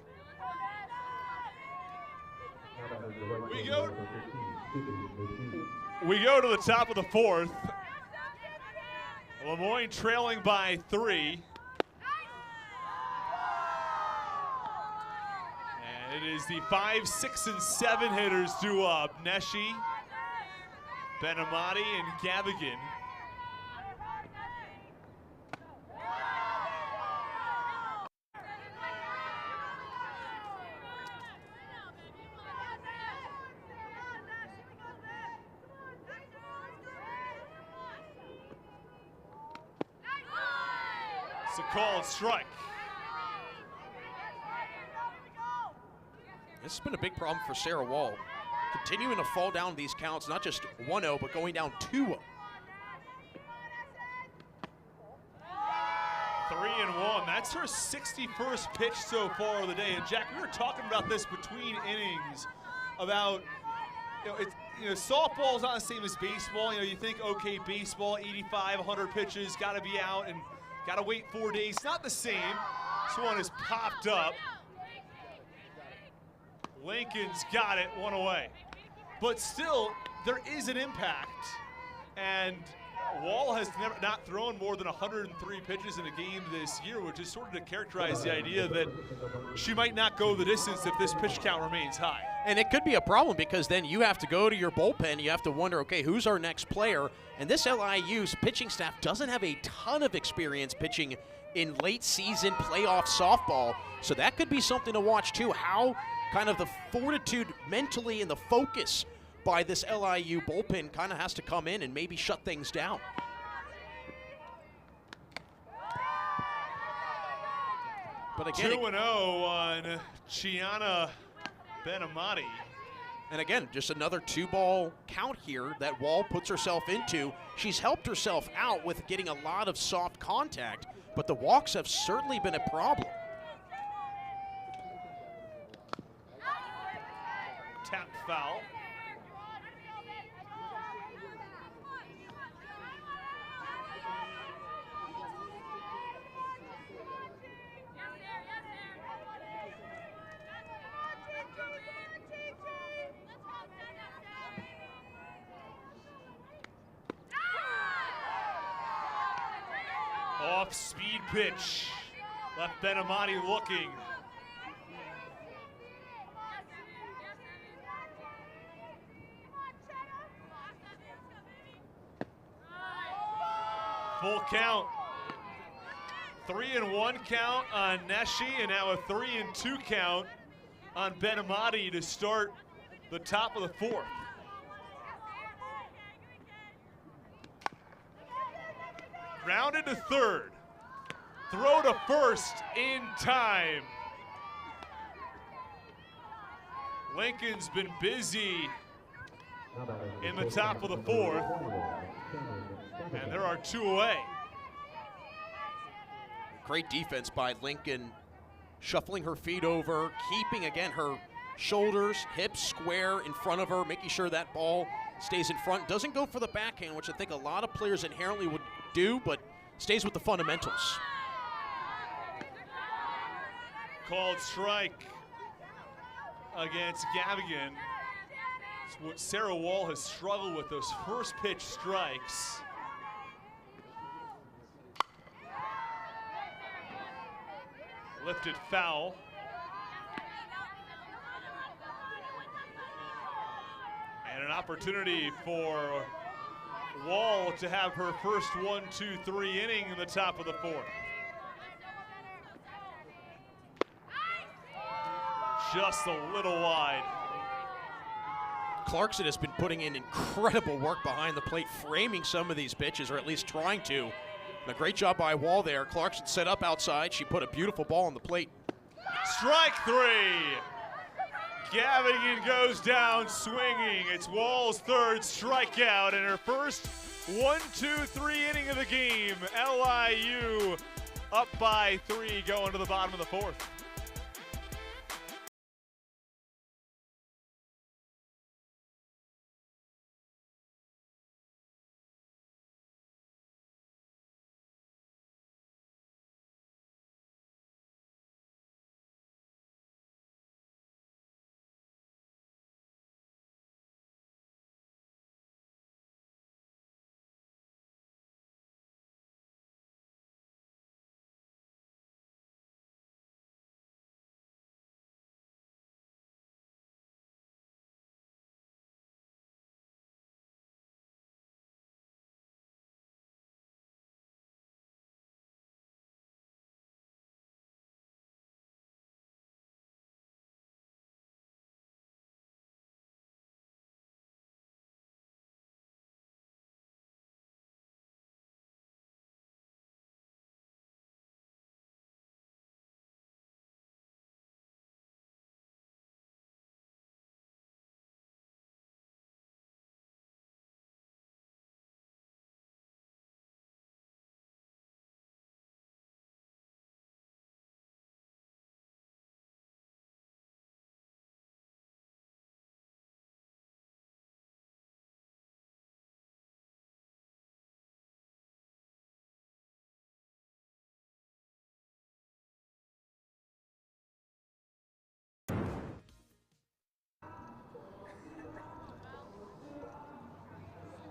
We go to the top of the fourth. Moyne trailing by 3. And it is the 5, 6, and 7 hitters due up. Neshi, Benamati, and Gavigan. It's a called strike. This has been a big problem for Sarah Wall. Continuing to fall down these counts, not just 1-0, but going down 2-0. 3-1. That's her 61st pitch so far of the day. And Jack, we were talking about this between innings about, softball's not the same as baseball. You think, okay, baseball, 85, 100 pitches, got to be out and got to wait 4 days. Not the same. This one has popped up. Lincoln's got it, 1 away. But still, there is an impact. And Wall has not thrown more than 103 pitches in a game this year, which is sort of to characterize the idea that she might not go the distance if this pitch count remains high. And it could be a problem because then you have to go to your bullpen. You have to wonder, okay, who's our next player? And this LIU's pitching staff doesn't have a ton of experience pitching in late season playoff softball. So that could be something to watch too. How kind of the fortitude mentally and the focus by this LIU bullpen kind of has to come in and maybe shut things down. But again, 2-0 on Chiana Benamati. And again, just another 2-ball count here that Wall puts herself into. She's helped herself out with getting a lot of soft contact, but the walks have certainly been a problem. Tap foul. Off-speed pitch. Left Benamati looking. Full count. 3-1 count on Neshi, and now a 3-2 count on Benamati to start the top of the fourth. Grounded to third. Throw to first in time. Lincoln's been busy in the top of the fourth. And there are 2 away. Great defense by Lincoln, shuffling her feet over, keeping, again, her shoulders, hips square in front of her, making sure that ball stays in front. Doesn't go for the backhand, which I think a lot of players inherently would do, but stays with the fundamentals. Called strike against Gavigan. It's what Sarah Wall has struggled with, those first pitch strikes. Lifted foul. And an opportunity for Wall to have her first 1-2-3 inning in the top of the fourth. Just a little wide. Clarkson has been putting in incredible work behind the plate, framing some of these pitches, or at least trying to. And a great job by Wall there. Clarkson set up outside. She put a beautiful ball on the plate. Strike 3. Gavigan goes down swinging. It's Wall's third strikeout and her first 1-2-3 inning of the game. LIU up by 3 going to the bottom of the 4th.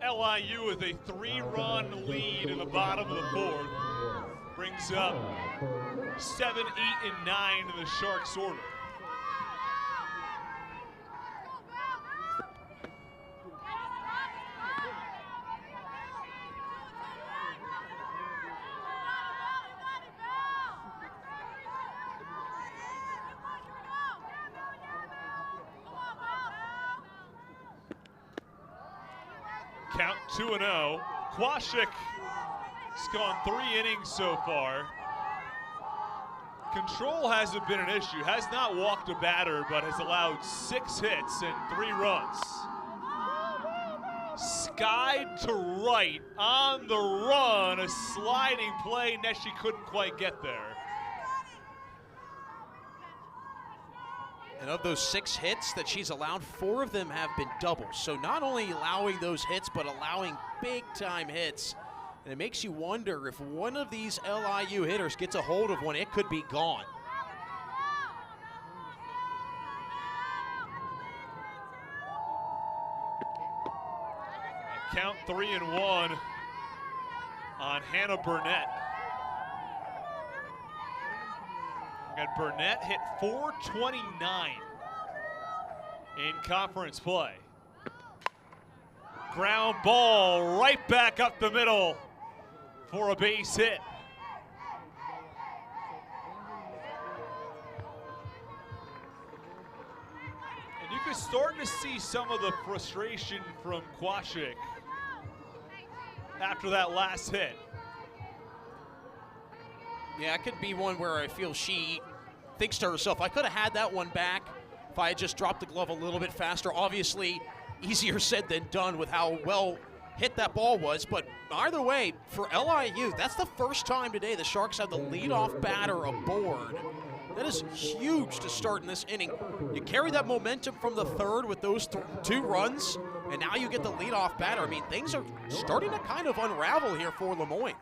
LIU with a 3-run lead in the bottom of the 4th. Brings up 7, 8, and 9 in the Sharks order. Count 2-0. Kwasik has gone 3 innings so far. Control hasn't been an issue. Has not walked a batter, but has allowed 6 hits and 3 runs. Skied to right on the run. A sliding play. Neshi couldn't quite get there. And of those 6 hits that she's allowed, 4 of them have been doubles. So not only allowing those hits, but allowing big-time hits. And it makes you wonder if one of these LIU hitters gets a hold of one, it could be gone. And count 3-1 on Hannah Burnett. And Burnett hit .429 in conference play. Ground ball right back up the middle for a base hit. And you can start to see some of the frustration from Kwasik after that last hit. Yeah, it could be one where I feel she thinks to herself, I could have had that one back if I had just dropped the glove a little bit faster. Obviously, easier said than done with how well hit that ball was. But either way, for LIU, that's the first time today the Sharks have the leadoff batter aboard. That is huge to start in this inning. You carry that momentum from the 3rd with those 2 runs, and now you get the leadoff batter. I mean, things are starting to kind of unravel here for Moyne.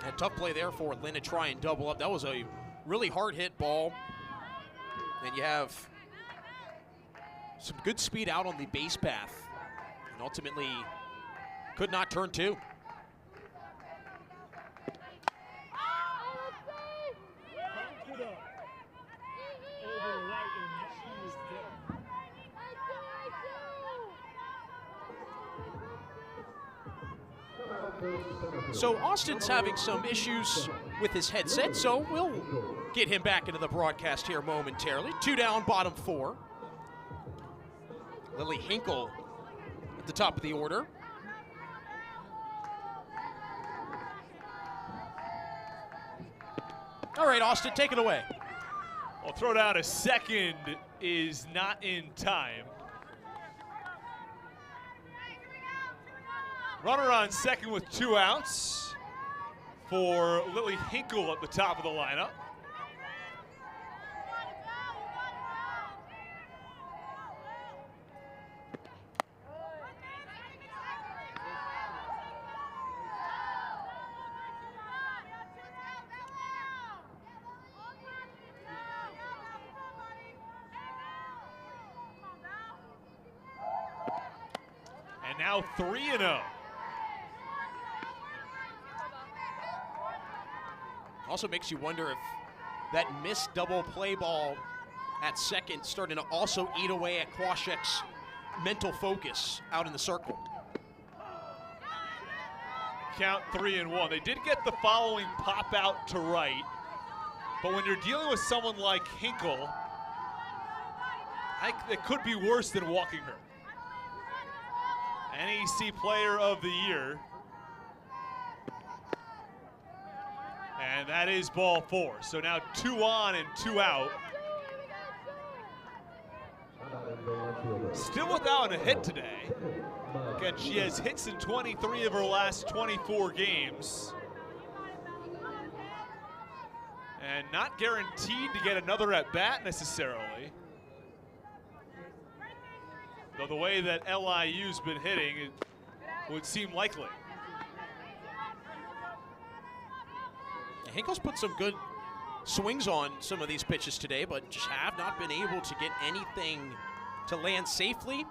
A tough play there for Lynn to try and double up. That was a really hard hit ball. And you have some good speed out on the base path. And ultimately Could not turn two. So Austin's having some issues with his headset, so we'll get him back into the broadcast here momentarily. 2 down, bottom 4. Lily Hinkle at the top of the order. All right, Austin, take it away. Well, throw down a second is not in time. Runner on second with 2 outs for Lily Hinkle at the top of the lineup. And now 3-0. Also makes you wonder if that missed double play ball at second starting to also eat away at Kwashek's mental focus out in the circle. Count 3-1. They did get the following pop out to right, but when you're dealing with someone like Hinkle, it could be worse than walking her. NEC Player of the Year. And that is ball 4. So now 2 on and 2 out. Still without a hit today. Again, she has hits in 23 of her last 24 games. And not guaranteed to get another at bat necessarily. Though the way that LIU's been hitting, it would seem likely. Hinkle's put some good swings on some of these pitches today, but just have not been able to get anything to land safely.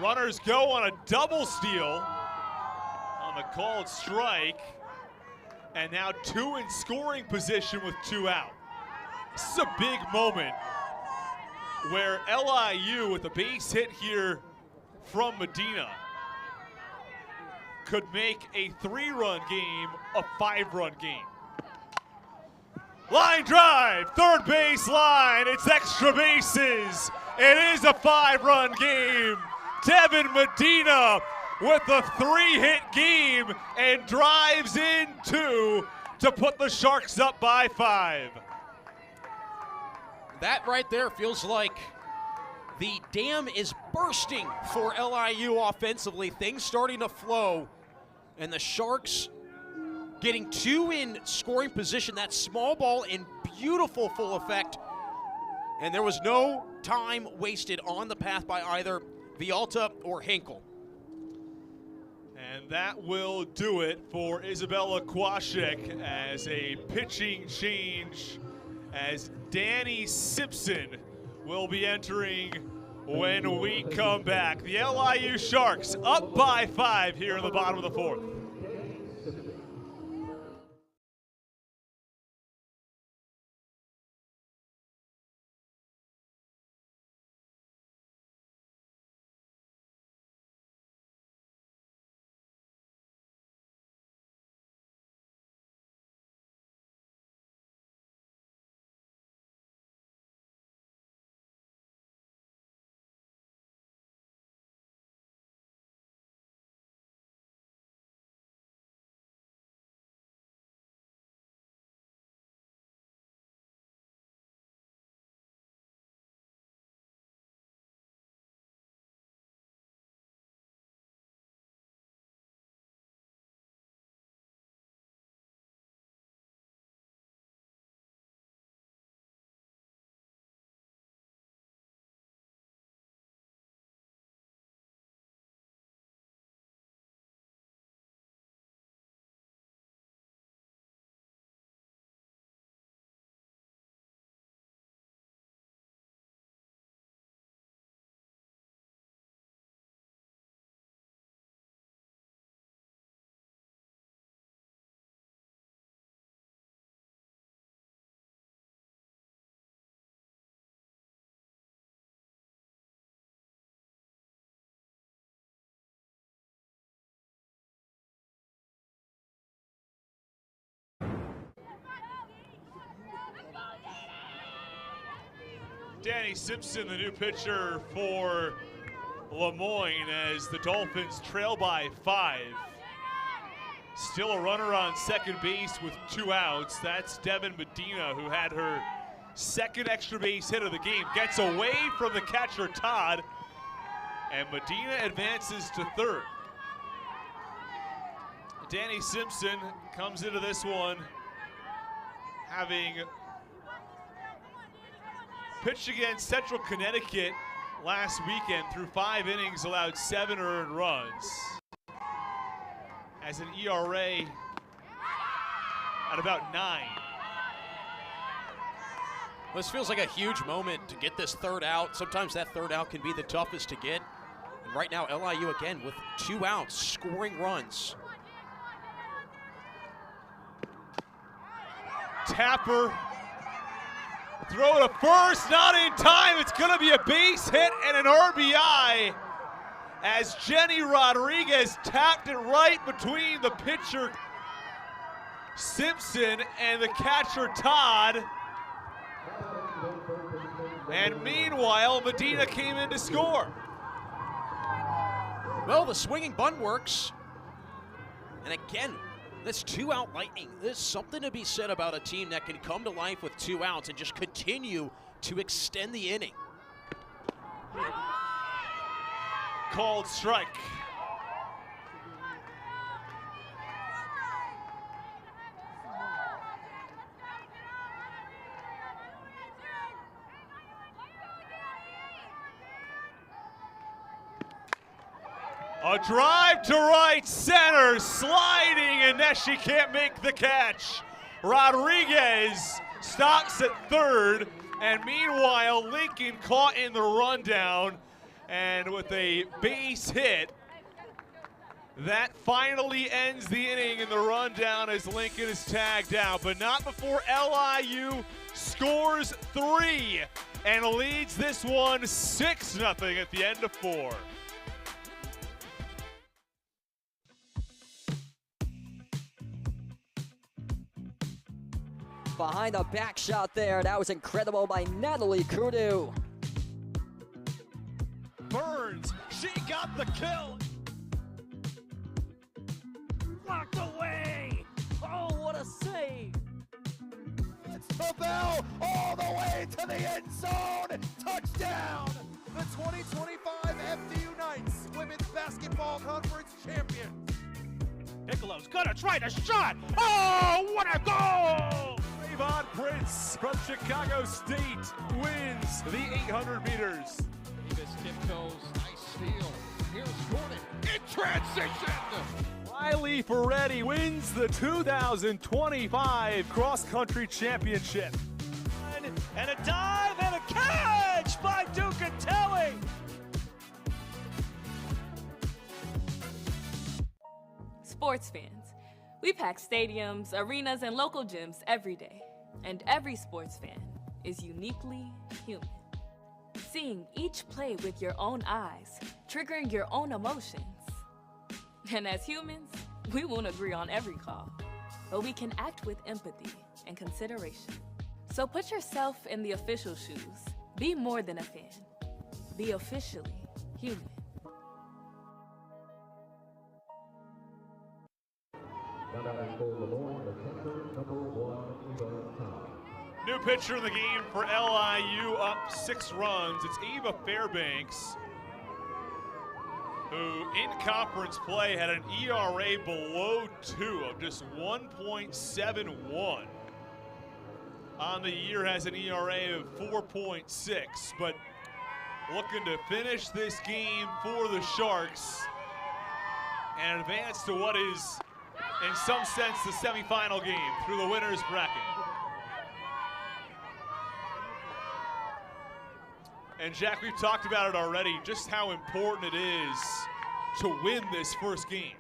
Runners go on a double steal on the called strike. And now 2 in scoring position with 2 out. This is a big moment where LIU with a base hit here from Medina could make a 3-run game a 5-run game. Line drive, third base line, it's extra bases. It is a 5-run game. Devin Medina with a 3-hit game and drives in 2 to put the Sharks up by 5. That right there feels like the dam is bursting for LIU offensively. Things starting to flow. And the Sharks getting 2 in scoring position. That small ball in beautiful full effect. And there was no time wasted on the path by either Vialta or Hinkle. And that will do it for Isabella Kwashek as a pitching change, as Danny Simpson will be entering when we come back. The LIU Sharks up by 5 here in the bottom of the 4th. Danny Simpson, the new pitcher for Moyne, as the Dolphins trail by 5. Still a runner on second base with 2 outs. That's Devin Medina, who had her second extra base hit of the game. Gets away from the catcher, Todd, and Medina advances to third. Danny Simpson comes into this one having pitched against Central Connecticut last weekend. Through 5 innings, allowed 7 earned runs. Has an ERA at about 9. This feels like a huge moment to get this third out. Sometimes that third out can be the toughest to get. And right now, LIU again with 2 outs, scoring runs. Tapper, throw to first, not in time. It's going to be a base hit and an RBI as Jenny Rodriguez tapped it right between the pitcher Simpson and the catcher Todd. And meanwhile, Medina came in to score. Well, the swinging bunt works. And again, this 2-out Lightning. There's something to be said about a team that can come to life with 2 outs and just continue to extend the inning. Called strike. A drive to right center, sliding, and then she can't make the catch. Rodriguez stops at third, and meanwhile, Lincoln caught in the rundown, and with a base hit, that finally ends the inning in the rundown as Lincoln is tagged out, but not before LIU scores 3 and leads this one 6-0 at the end of 4. Behind the back shot there. That was incredible by Natalie Kudu. Burns, she got the kill. Blocked away. Oh, what a save. It's the bell all the way to the end zone. Touchdown. The 2025 FDU Knights Women's Basketball Conference champions. Piccolo's gonna try the shot. Oh, what a goal! Avon Prince from Chicago State wins the 800 meters. Davis tiptoes, nice steal. Here's Gordon in transition. Riley Ferretti wins the 2025 Cross Country Championship. And a dive and a catch by Ducatelli. Sports fans, we pack stadiums, arenas, and local gyms every day. And every sports fan is uniquely human. Seeing each play with your own eyes, triggering your own emotions. And as humans, we won't agree on every call, but we can act with empathy and consideration. So put yourself in the official shoes. Be more than a fan. Be officially human. New pitcher in the game for LIU, up 6 runs. It's Ava Fairbanks, who in conference play had an ERA below 2 of just 1.71. On the year has an ERA of 4.6, but looking to finish this game for the Sharks and advance to what is, in some sense, the semifinal game through the winner's bracket. And Jack, we've talked about it already, just how important it is to win this first game.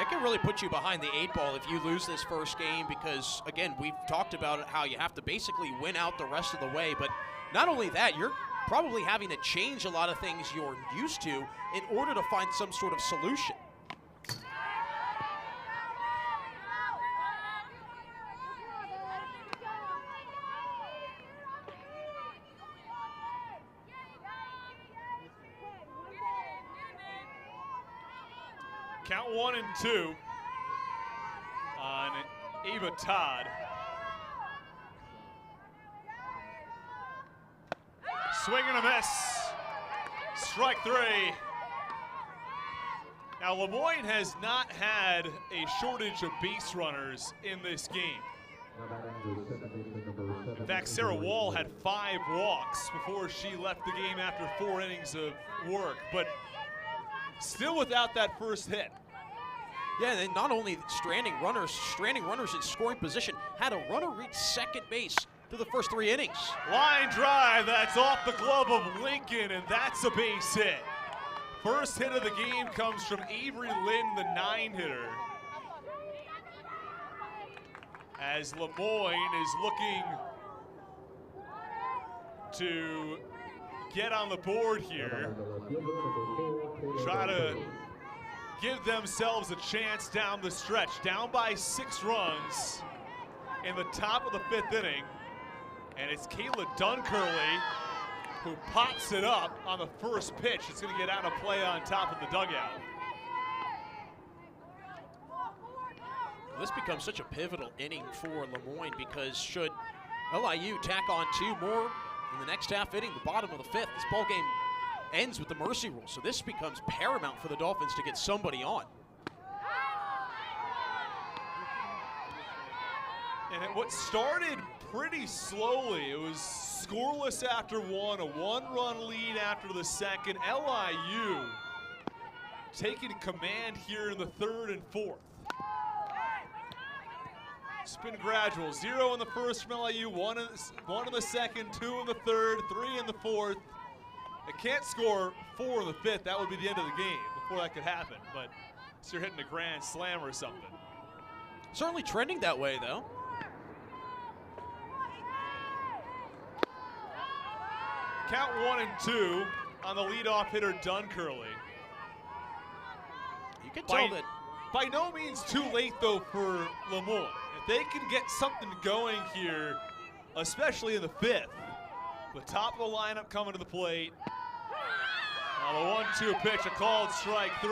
It can really put you behind the 8 ball if you lose this first game because, again, we've talked about it, how you have to basically win out the rest of the way. But not only that, you're probably having to change a lot of things you're used to in order to find some sort of solution. Count 1 and 2 on Ava Todd. Swing and a miss. Strike 3. Now, Lemoyne has not had a shortage of base runners in this game. In fact, Sarah Wall had 5 walks before she left the game after 4 innings of work, but still without that first hit. Yeah, and not only stranding runners in scoring position, had a runner reach second base through the first 3 innings. Line drive, that's off the glove of Lincoln, and that's a base hit. First hit of the game comes from Avery Lynn, the 9-hitter. As Lemoyne is looking to get on the board here, try to give themselves a chance down the stretch. Down by 6 runs in the top of the 5th inning, and it's Kayla Duncurley who pops it up on the first pitch. It's going to get out of play on top of the dugout. This becomes such a pivotal inning for Lemoyne because should LIU tack on 2 more in the next half inning, the bottom of the 5th, this ball game ends with the mercy rule. So this becomes paramount for the Dolphins to get somebody on. And what started pretty slowly, it was scoreless after 1, a 1-run lead after the 2nd. LIU taking command here in the 3rd and 4th. It's been gradual. 0 in the 1st from LIU, 1 in the 2nd, 2 in the 3rd, 3 in the 4th. They can't score 4 in the 5th. That would be the end of the game before that could happen. But so you're hitting a grand slam or something. Certainly trending that way, though. Count 1 and 2 on the leadoff hitter, Duncurley. You can tell that. By no means too late, though, for Lemoyne. If they can get something going here, especially in the 5th, the top of the lineup coming to the plate. Now the 1-2 pitch, a called strike 3.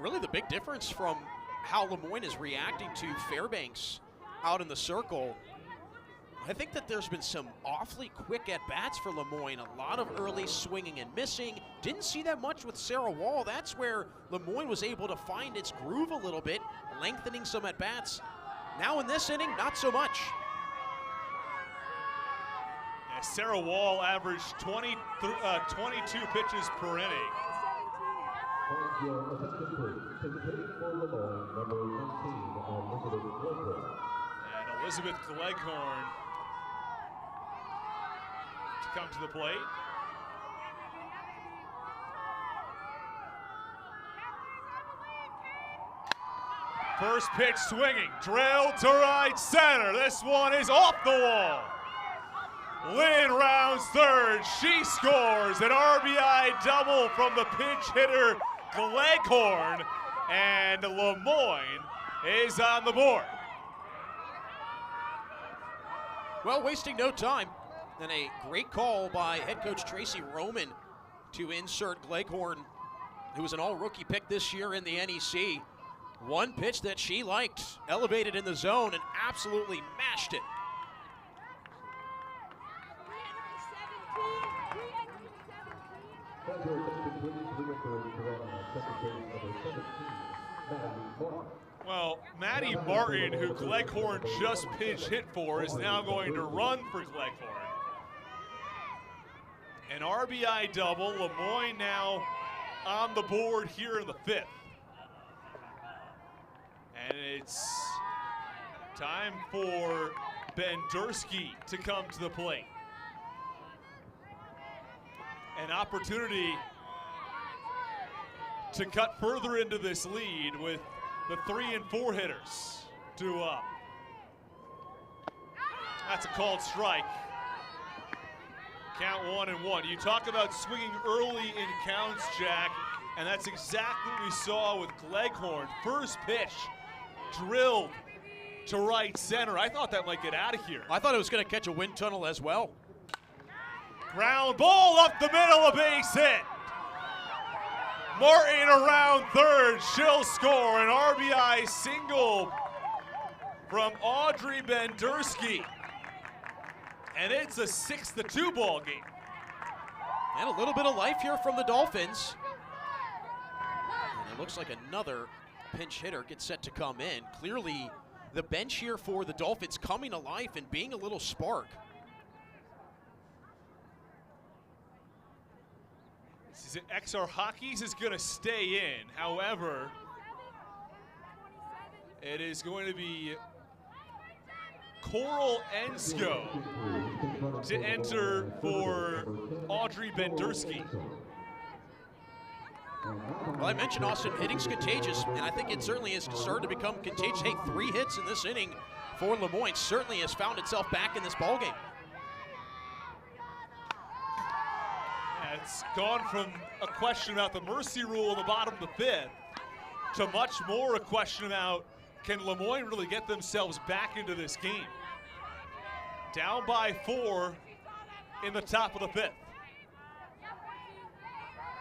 Really the big difference from how Lemoyne is reacting to Fairbanks out in the circle. I think that there's been some awfully quick at-bats for Lemoyne. A lot of early swinging and missing. Didn't see that much with Sarah Wall. That's where Lemoyne was able to find its groove a little bit, lengthening some at-bats. Now in this inning, not so much. Yeah, Sarah Wall averaged 22 pitches per inning. And Elizabeth Gleghorn to come to the plate. First pitch swinging, drilled to right center. This one is off the wall. Lynn rounds 3rd. She scores an RBI double from the pinch hitter Gleghorn, and Lemoyne is on the board. Well, wasting no time, and a great call by head coach Tracy Roman to insert Gleghorn, who was an all-rookie pick this year in the NEC. One pitch that she liked, elevated in the zone, and absolutely mashed it. Well, Maddie Martin, who Gleghorn just pinch hit for, is now going to run for Gleghorn. An RBI double. Lemoyne now on the board here in the 5th. And it's time for Bendersky to come to the plate. An opportunity to cut further into this lead with the 3 and 4 hitters due up. That's a called strike. Count 1 and 1. You talk about swinging early in counts, Jack, and that's exactly what we saw with Gleghorn. First pitch, drilled to right center. I thought that might get out of here. I thought it was going to catch a wind tunnel as well. Ground ball up the middle, a base hit. Martin around third. She'll score an RBI single from Audrey Bendersky. And it's a 6-2 ball game. And a little bit of life here from the Dolphins. And it looks like another pinch hitter gets set to come in. Clearly, the bench here for the Dolphins coming to life and being a little spark. XR Hockey's is going to stay in. However, it is going to be Coral Ensko to enter for Audrey Bendersky. Well, I mentioned, Austin, hitting's contagious, and I think it certainly has started to become contagious. Hey, 3 hits in this inning for Lemoyne certainly has found itself back in this ballgame. Yeah, it's gone from a question about the mercy rule in the bottom of the 5th to much more a question about, can Lemoyne really get themselves back into this game? Down by 4 in the top of the 5th.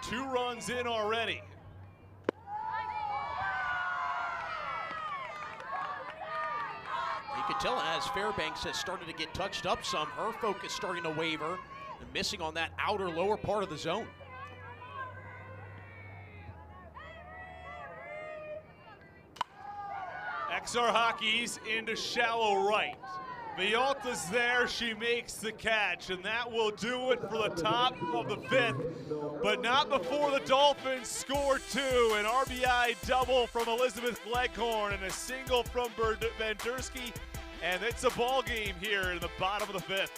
2 runs in already. You can tell as Fairbanks has started to get touched up some, her focus starting to waver and missing on that outer lower part of the zone. XR Hockey's into shallow right. Vialta's there, she makes the catch, and that will do it for the top of the 5th, but not before the Dolphins score 2. An RBI double from Elizabeth Gleghorn and a single from Bendersky, and it's a ball game here in the bottom of the 5th.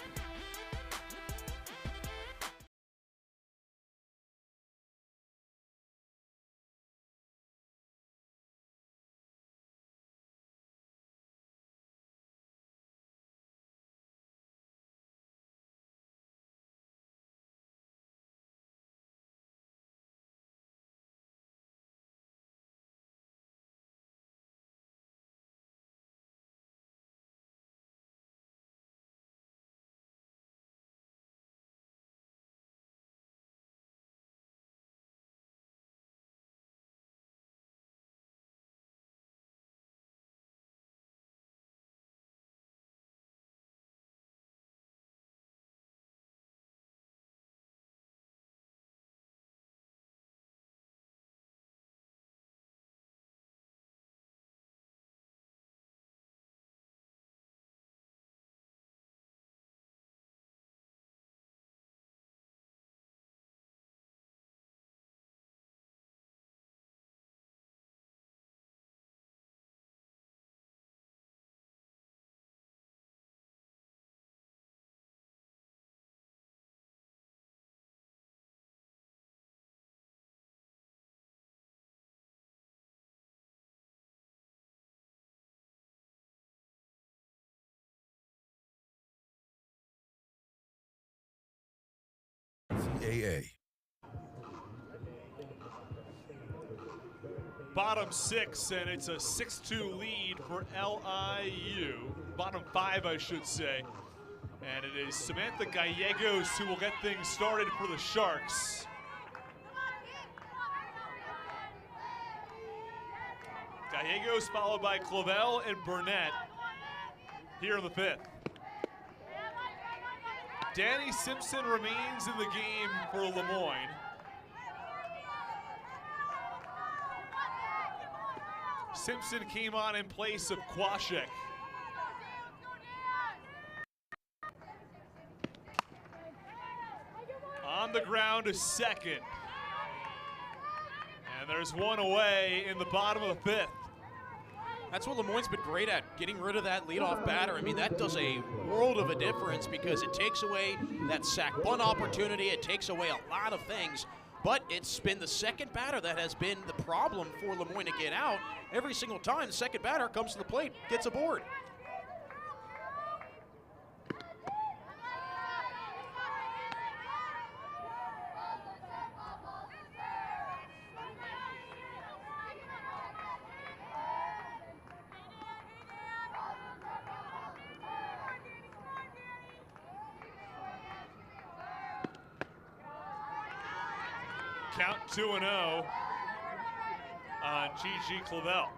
NCAA. Bottom 6, and it's a 6-2 lead for LIU. Bottom 5, I should say. And it is Samantha Gallegos who will get things started for the Sharks. Gallegos followed by Clavel and Burnett here in the 5th. Danny Simpson remains in the game for Lemoyne. Simpson came on in place of Kwashek. On the ground is second. And there's one away in the bottom of the 5th. That's what Lemoyne's been great at, getting rid of that leadoff batter. I mean, that does a world of a difference because it takes away that sack bunt opportunity. It takes away a lot of things. But it's been the second batter that has been the problem for Lemoyne to get out. Every single time the second batter comes to the plate, gets aboard. Count 2-0. on Gigi Clavel.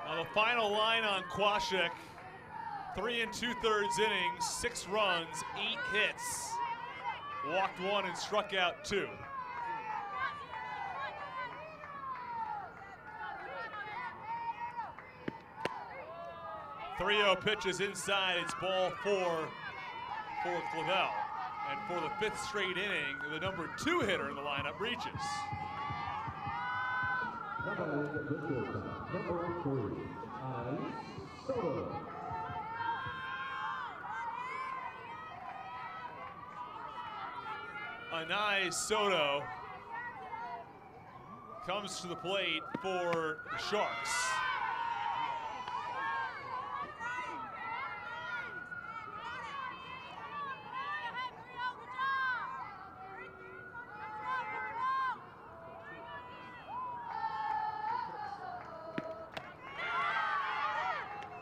Now the final line on Kwasik, 3 2/3 innings, 6 runs, 8 hits, walked 1 and struck out 2. Three-0 pitches inside. It's ball 4 for Clavel. And for the 5th straight inning, the number 2 hitter in the lineup reaches. Anais Soto comes to the plate for the Sharks.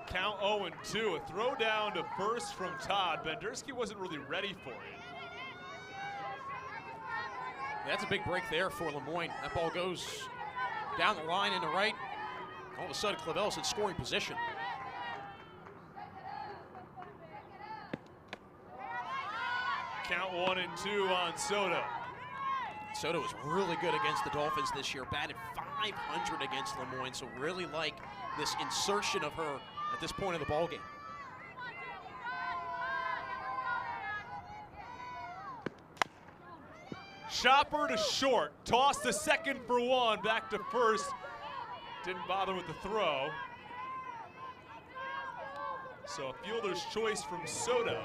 Count 0-2, a throw down to first from Todd. Bendersky wasn't really ready for it. That's a big break there for Lemoyne. That ball goes down the line into right. All of a sudden, Clavel's in scoring position. Count 1-2 on Soto. Soto was really good against the Dolphins this year. Batted .500 against Lemoyne, so really like this insertion of her at this point of the ballgame. Chopper to short, toss to second for 1, back to first. Didn't bother with the throw. So a fielder's choice from Soto.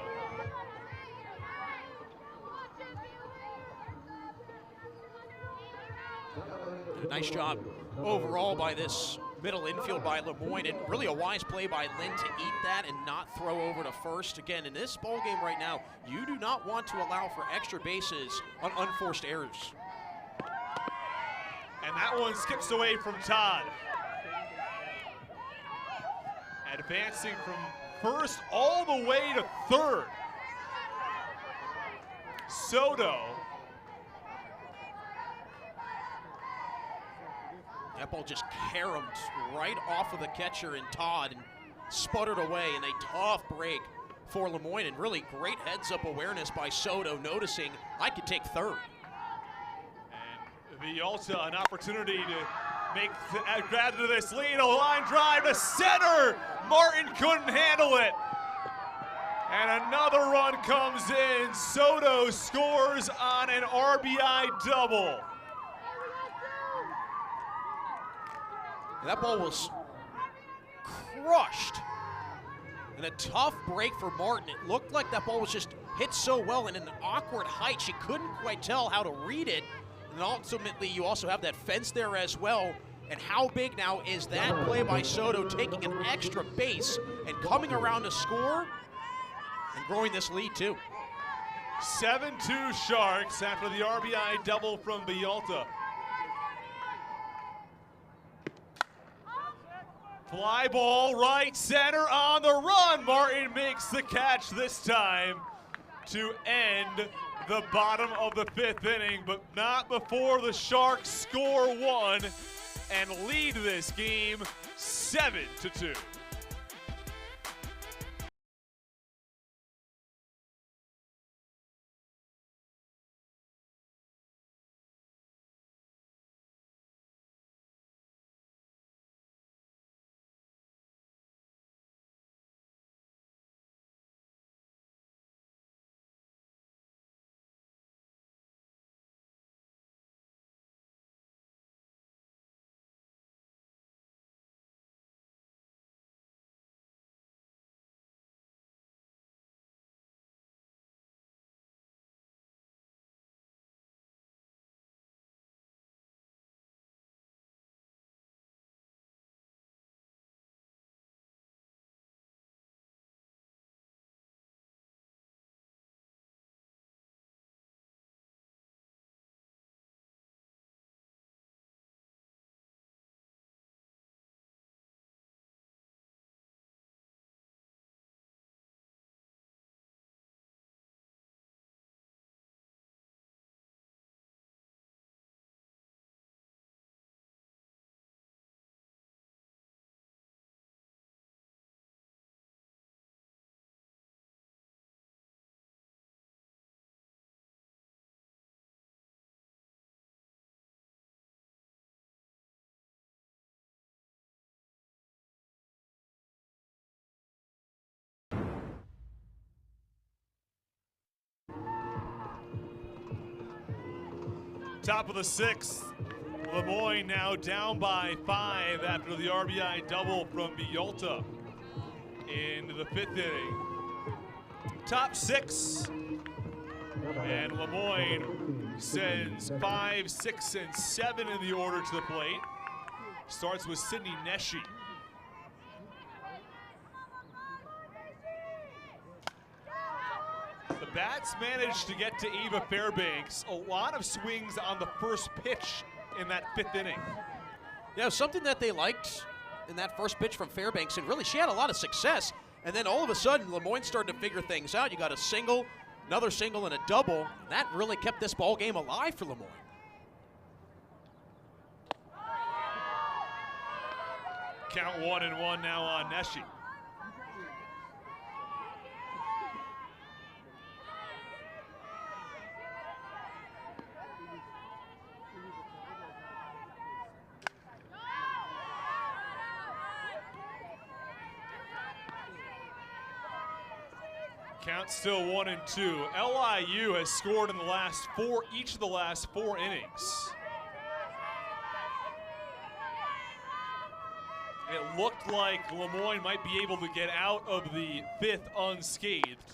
Nice job overall by this middle infield by Lemoyne, and really a wise play by Lynn to eat that and not throw over to first. Again, in this ball game right now, you do not want to allow for extra bases on unforced errors. And that one skips away from Todd. Advancing from first all the way to third. Soto. That ball just caromed right off of the catcher and Todd and sputtered away, and a tough break for Lemoyne, and really great heads-up awareness by Soto, noticing I could take third. And Villalta, an opportunity to grab to this lead, a line drive to center. Martin couldn't handle it. And another run comes in. Soto scores on an RBI double. That ball was crushed. And a tough break for Martin. It looked like that ball was just hit so well and in an awkward height. She couldn't quite tell how to read it. And ultimately, you also have that fence there as well. And how big now is that play by Soto, taking an extra base and coming around to score and growing this lead too. 7-2 Sharks after the RBI double from Villalta. Fly ball right center on the run. Martin makes the catch this time to end the bottom of the 5th inning, but not before the Sharks score 1 and lead this game 7-2. Top of the sixth, Moyne now down by 5 after the RBI double from Biolta in the 5th inning. Top 6, and Moyne sends 5, 6, and 7 in the order to the plate. Starts with Sydney Neshi. The bats managed to get to Eva Fairbanks. A lot of swings on the first pitch in that 5th inning. Yeah, something that they liked in that first pitch from Fairbanks, and really she had a lot of success. And then all of a sudden, Moyne started to figure things out. You got a single, another single, and a double. And that really kept this ball game alive for Moyne. Count 1-1 now on Neshi. Count still 1-2. LIU has scored in the last 4, each of the last 4 innings. It looked like Moyne might be able to get out of the 5th unscathed.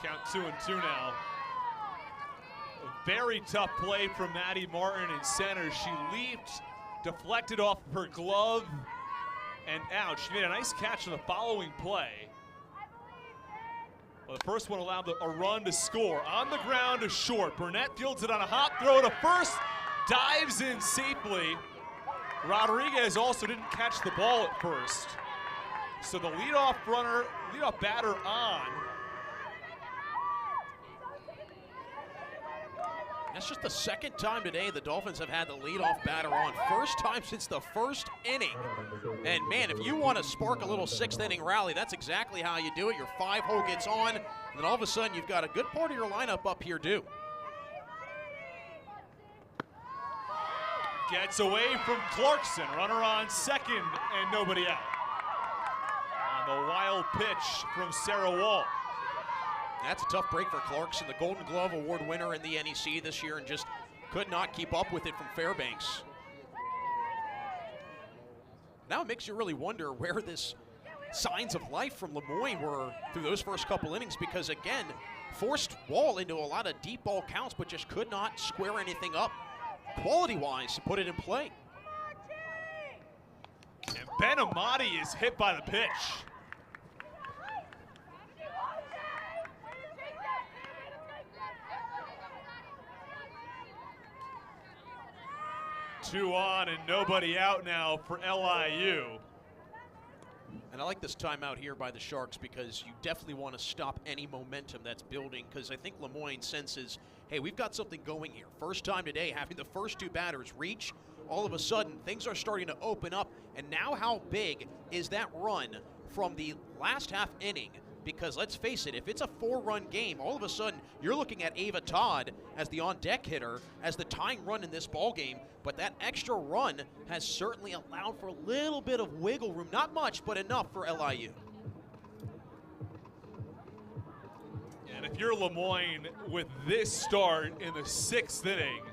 Count 2-2 now. A very tough play from Maddie Martin in center. She leaped, deflected off her glove, and out. She made a nice catch in the following play. Well, the first one allowed a run to score. On the ground to short. Burnett fields it on a hop throw to first. Dives in safely. Rodriguez also didn't catch the ball at first. So the leadoff batter on. That's just the second time today the Dolphins have had the leadoff batter on. First time since the first inning. And man, if you want to spark a little 6th inning rally, that's exactly how you do it. Your 5-hole gets on, and then all of a sudden you've got a good part of your lineup up here too. Gets away from Clarkson. Runner on second and nobody out. On the wild pitch from Sarah Wall. That's a tough break for Clarkson, the Golden Glove Award winner in the NEC this year, and just could not keep up with it from Fairbanks. Now it makes you really wonder where this signs of life from Moyne were through those first couple innings, because again, forced Wall into a lot of deep ball counts, but just could not square anything up quality-wise to put it in play. And Ben Amati is hit by the pitch. Two on and nobody out now for LIU. And I like this timeout here by the Sharks because you definitely want to stop any momentum that's building, because I think Moyne senses, hey, we've got something going here. First time today having the first 2 batters reach. All of a sudden, things are starting to open up. And now how big is that run from the last half inning? Because let's face it, if it's a 4-run game, all of a sudden you're looking at Ava Todd as the on-deck hitter, as the tying run in this ball game. But that extra run has certainly allowed for a little bit of wiggle room. Not much, but enough for LIU. And if you're Moyne with this start in the 6th inning,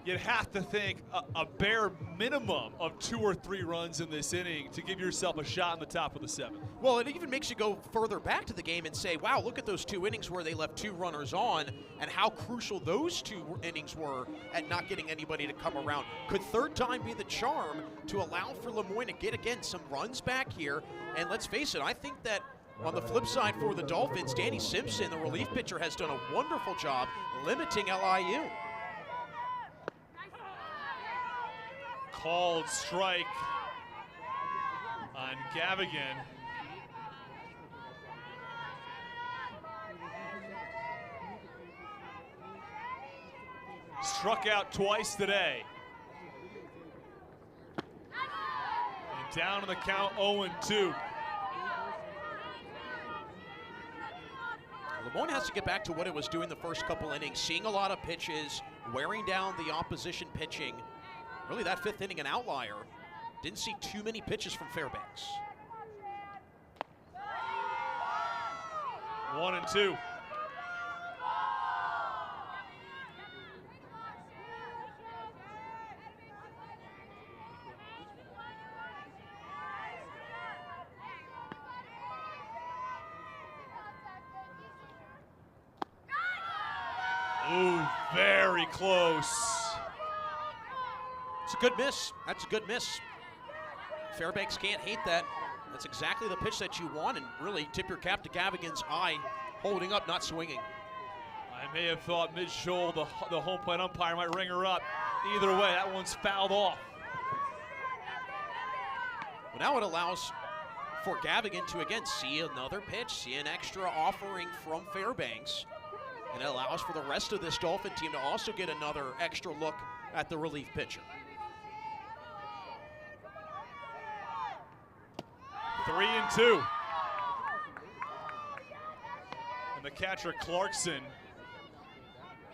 you'd have to think a bare minimum of 2 or 3 runs in this inning to give yourself a shot in the top of the 7th. Well, it even makes you go further back to the game and say, wow, look at those 2 innings where they left 2 runners on and how crucial those 2 innings were at not getting anybody to come around. Could third time be the charm to allow for Moyne to get, again, some runs back here? And let's face it, I think that on the flip side for the Dolphins, Danny Simpson, the relief pitcher, has done a wonderful job limiting LIU. Called strike on Gavigan. Struck out twice today. And down in the count 0-2. Moyne has to get back to what it was doing the first couple innings, seeing a lot of pitches, wearing down the opposition pitching. Really, that 5th inning, an outlier. Didn't see too many pitches from Fairbanks. 1-2. Ooh, very close. It's a good miss. That's a good miss. Fairbanks can't hate that. That's exactly the pitch that you want, and really tip your cap to Gavigan's eye, holding up, not swinging. I may have thought mid-shoal the home plate umpire might ring her up. Either way, that one's fouled off. Well, now it allows for Gavigan to, again, see another pitch, see an extra offering from Fairbanks, and it allows for the rest of this Dolphin team to also get another extra look at the relief pitcher. 3-2. And the catcher Clarkson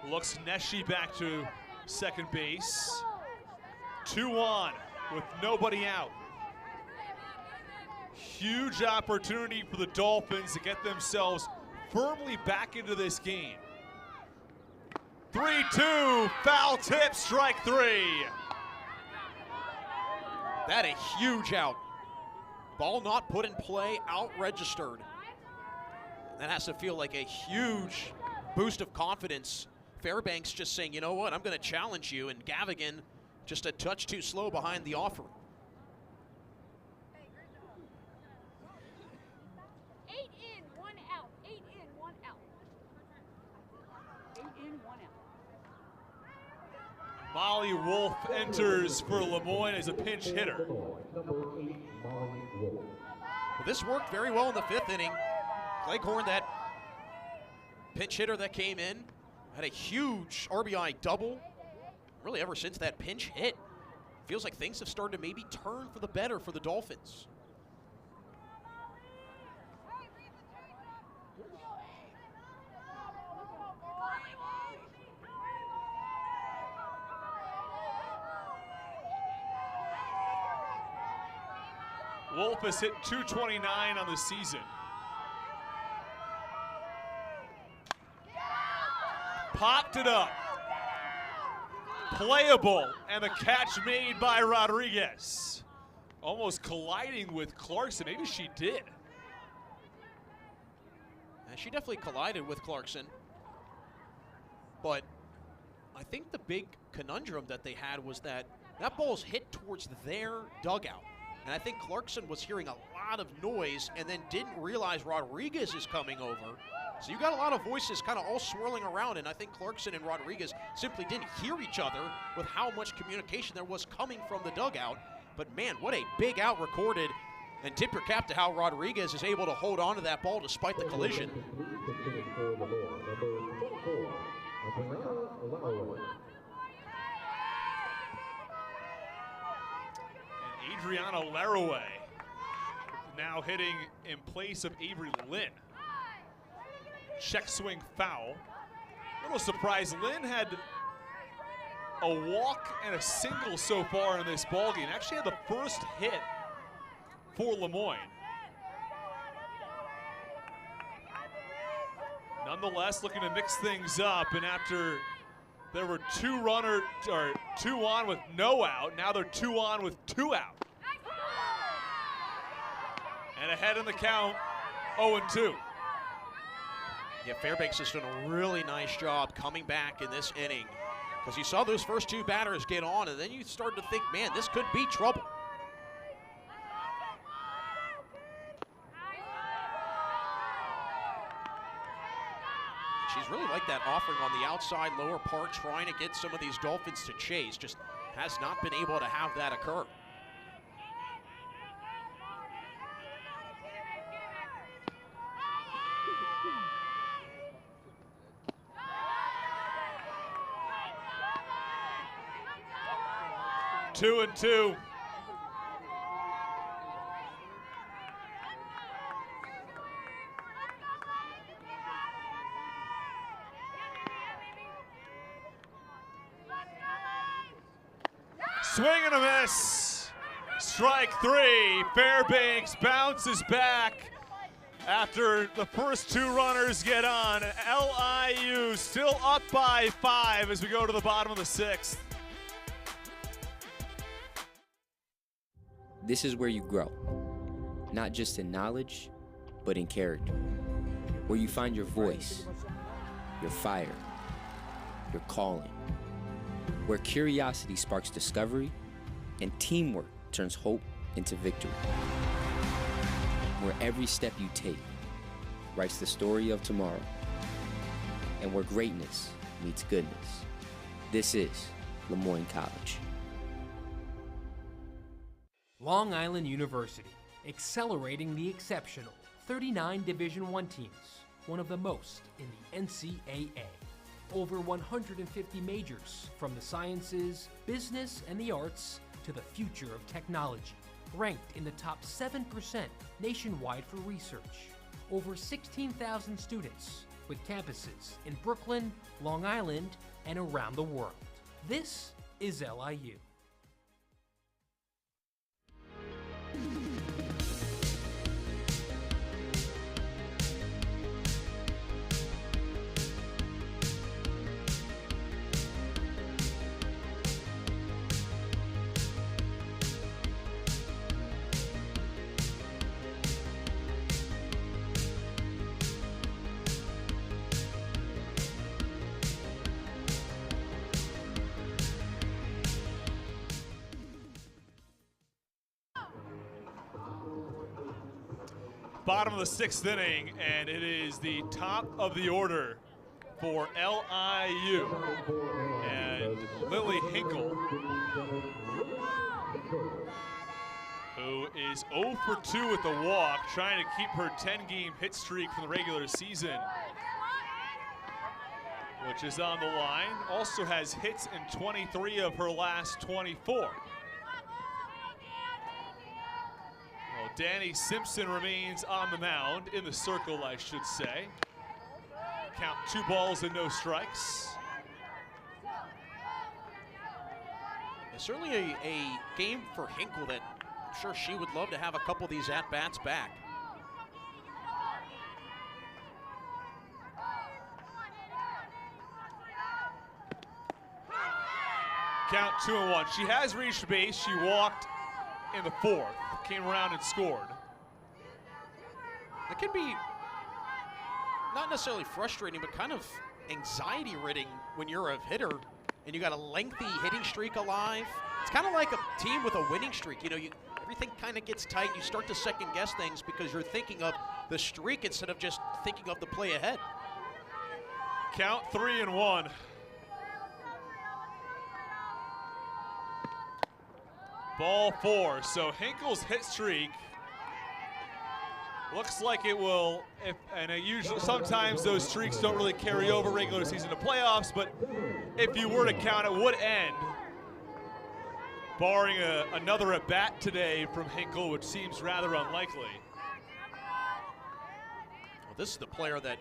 looks Neshi back to second base. 2 on with nobody out. Huge opportunity for the Dolphins to get themselves firmly back into this game. 3-2, foul tip, strike 3. That a huge out. Ball not put in play, out registered. That has to feel like a huge boost of confidence. Fairbanks just saying, you know what, I'm going to challenge you, and Gavigan just a touch too slow behind the offer. 8 in, 1 out. 8 in, 1 out. 8 in, 1 out. Molly Wolf enters for Lemoyne as a pinch hitter. Well, this worked very well in the 5th inning. Cleghorn, that pinch hitter that came in, had a huge RBI double. Really ever since that pinch hit, feels like things have started to maybe turn for the better for the Dolphins. Wolf has hit .229 on the season. Popped it up. Playable, and the catch made by Rodriguez. Almost colliding with Clarkson. Maybe she did. She definitely collided with Clarkson. But I think the big conundrum that they had was that that ball's hit towards their dugout. And I think Clarkson was hearing a lot of noise and then didn't realize Rodriguez is coming over. So you got a lot of voices kind of all swirling around, and I think Clarkson and Rodriguez simply didn't hear each other with how much communication there was coming from the dugout. But man, what a big out recorded. And tip your cap to how Rodriguez is able to hold on to that ball despite the collision. Adriana Laraway now hitting in place of Avery Lynn. Check swing foul. Little surprise, Lynn had a walk and a single so far in this ballgame. Actually had the first hit for Lemoyne. Nonetheless, looking to mix things up, and after there were 2 on with no out, now they're 2 on with 2 out. And ahead in the count, 0-2. Yeah, Fairbanks has done a really nice job coming back in this inning, because you saw those first 2 batters get on, and then you started to think, man, this could be trouble. She's really like that offering on the outside lower part, trying to get some of these Dolphins to chase. Just has not been able to have that occur. Two and two. Swing and a miss. Strike 3. Fairbanks bounces back after the first 2 runners get on. LIU still up by 5 as we go to the bottom of the 6th. This is where you grow, not just in knowledge, but in character, where you find your voice, your fire, your calling. Where curiosity sparks discovery and teamwork turns hope into victory. Where every step you take writes the story of tomorrow. And where greatness meets goodness. This is Moyne College. Long Island University, accelerating the exceptional. 39 Division I teams, one of the most in the NCAA. Over 150 majors, from the sciences, business, and the arts to the future of technology. Ranked in the top 7% nationwide for research. Over 16,000 students, with campuses in Brooklyn, Long Island, and around the world. This is LIU. Bottom of the 6th inning, and it is the top of the order for LIU. And Lily Hinkle, who is 0 for 2 with the walk, trying to keep her 10-game hit streak from the regular season, which is on the line. Also has hits in 23 of her last 24. Danny Simpson remains on the mound, in the circle, I should say. Count 2 balls and no strikes. It's certainly a game for Hinkle that I'm sure she would love to have a couple of these at-bats back. Count 2-1. She has reached base. She walked in the 4th. Came around and scored. It can be not necessarily frustrating, but kind of anxiety-ridden when you're a hitter and you got a lengthy hitting streak alive. It's kind of like a team with a winning streak. You know, everything kind of gets tight. You start to second-guess things because you're thinking of the streak instead of just thinking of the play ahead. Count 3-1. Ball 4. So Hinkle's hit streak looks like it will, usually sometimes those streaks don't really carry over regular season to playoffs, but if you were to count, it would end, barring another at bat today from Hinkle, which seems rather unlikely. Well, this is the player that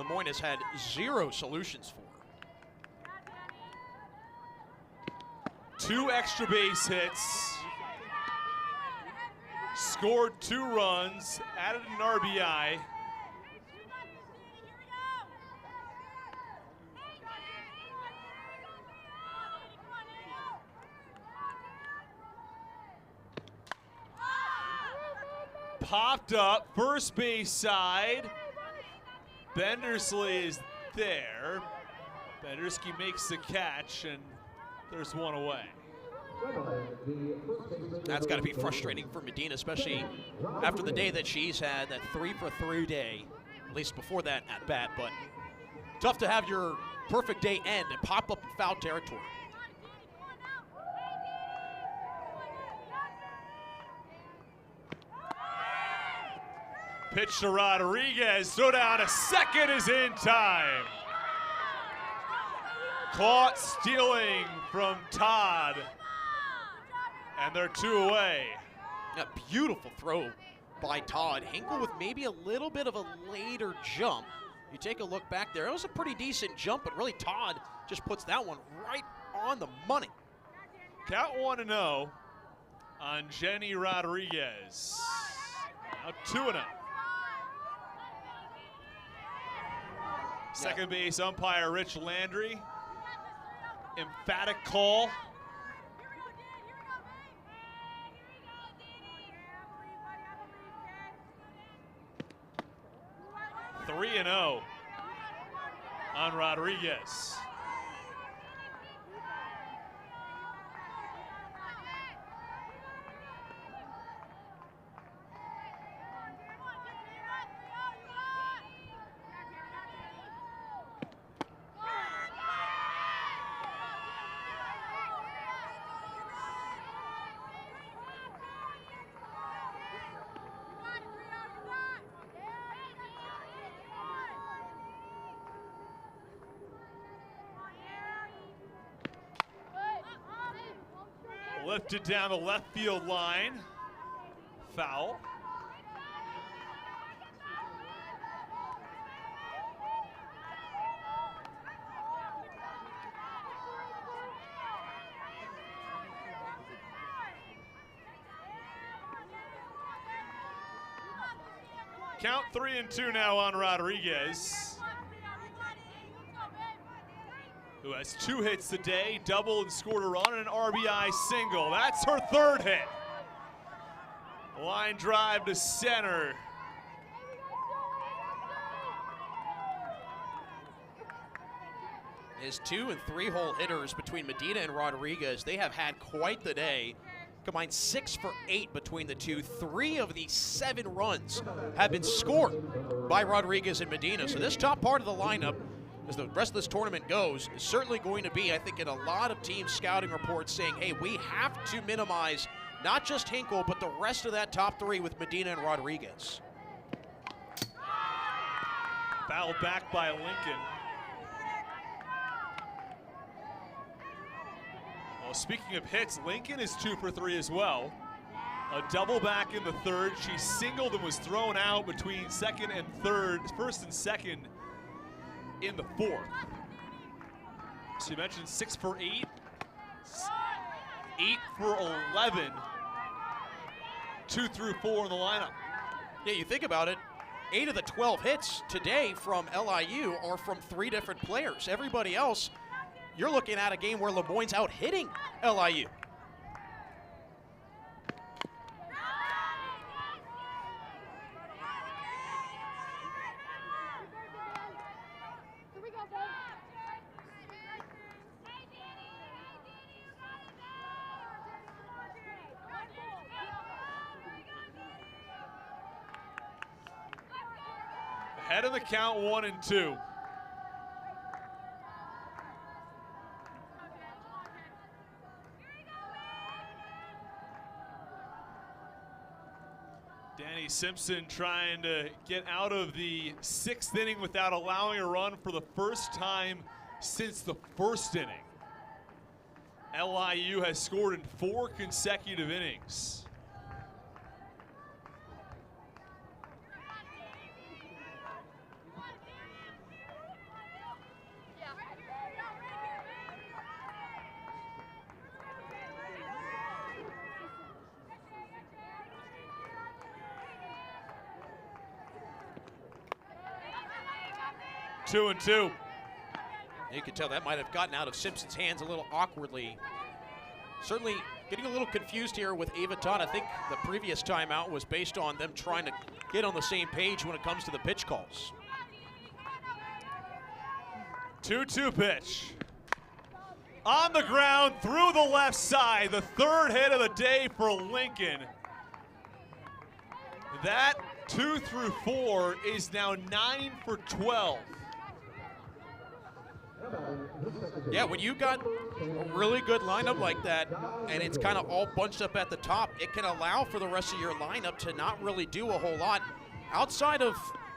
Moyne has had 0 solutions for. 2 extra base hits, scored 2 runs, added an RBI. Popped up, first base side. Bendersley is there. Bendersky makes the catch, and there's one away. That's got to be frustrating for Medina, especially after the day that she's had, that 3-for-3 day, at least before that at bat. But tough to have your perfect day end and pop up in foul territory. Pitch to Rodriguez, throw down, a second is in time. Caught stealing from Todd, and they're 2 away. A beautiful throw by Todd. Hinkle with maybe a little bit of a later jump. You take a look back there, it was a pretty decent jump, but really Todd just puts that one right on the money. Count 1-0 on Jenny Rodriguez. Now 2-0. Second base umpire Rich Landry. Emphatic call. Three 3-0 on Rodriguez. Lifted down the left field line. Foul. Count 3-2 now on Rodriguez, who has 2 hits today, double and scored a run, and an RBI single. That's her 3rd hit. Line drive to center. His 2- and 3-hole hitters between Medina and Rodriguez, they have had quite the day. Combined 6 for 8 between the two. 3 of the 7 runs have been scored by Rodriguez and Medina. So this top part of the lineup, as the rest of this tournament goes, is certainly going to be, I think, in a lot of team scouting reports saying, hey, we have to minimize not just Hinkle, but the rest of that top 3 with Medina and Rodriguez. Fouled back by Lincoln. Well, speaking of hits, Lincoln is 2 for 3 as well. A double back in the 3rd. She singled and was thrown out between 2nd and 3rd, 1st and 2nd in the 4th. So you mentioned 6 for 8, 8 for 11, 2 through 4 in the lineup. Yeah, you think about it, 8 of the 12 hits today from LIU are from 3 different players. Everybody else, you're looking at a game where Lemoyne's out hitting LIU. Ahead of the count, 1-2. Danny Simpson trying to get out of the 6th inning without allowing a run for the first time since the 1st inning. LIU has scored in 4 consecutive innings. Two and two. You can tell that might have gotten out of Simpson's hands a little awkwardly. Certainly getting a little confused here with Ava Todd. I think the previous timeout was based on them trying to get on the same page when it comes to the pitch calls. 2-2 pitch. On the ground, through the left side, the 3rd hit of the day for Lincoln. That 2 through 4 is now 9 for 12. Yeah, when you got a really good lineup like that and it's kind of all bunched up at the top, it can allow for the rest of your lineup to not really do a whole lot. Outside of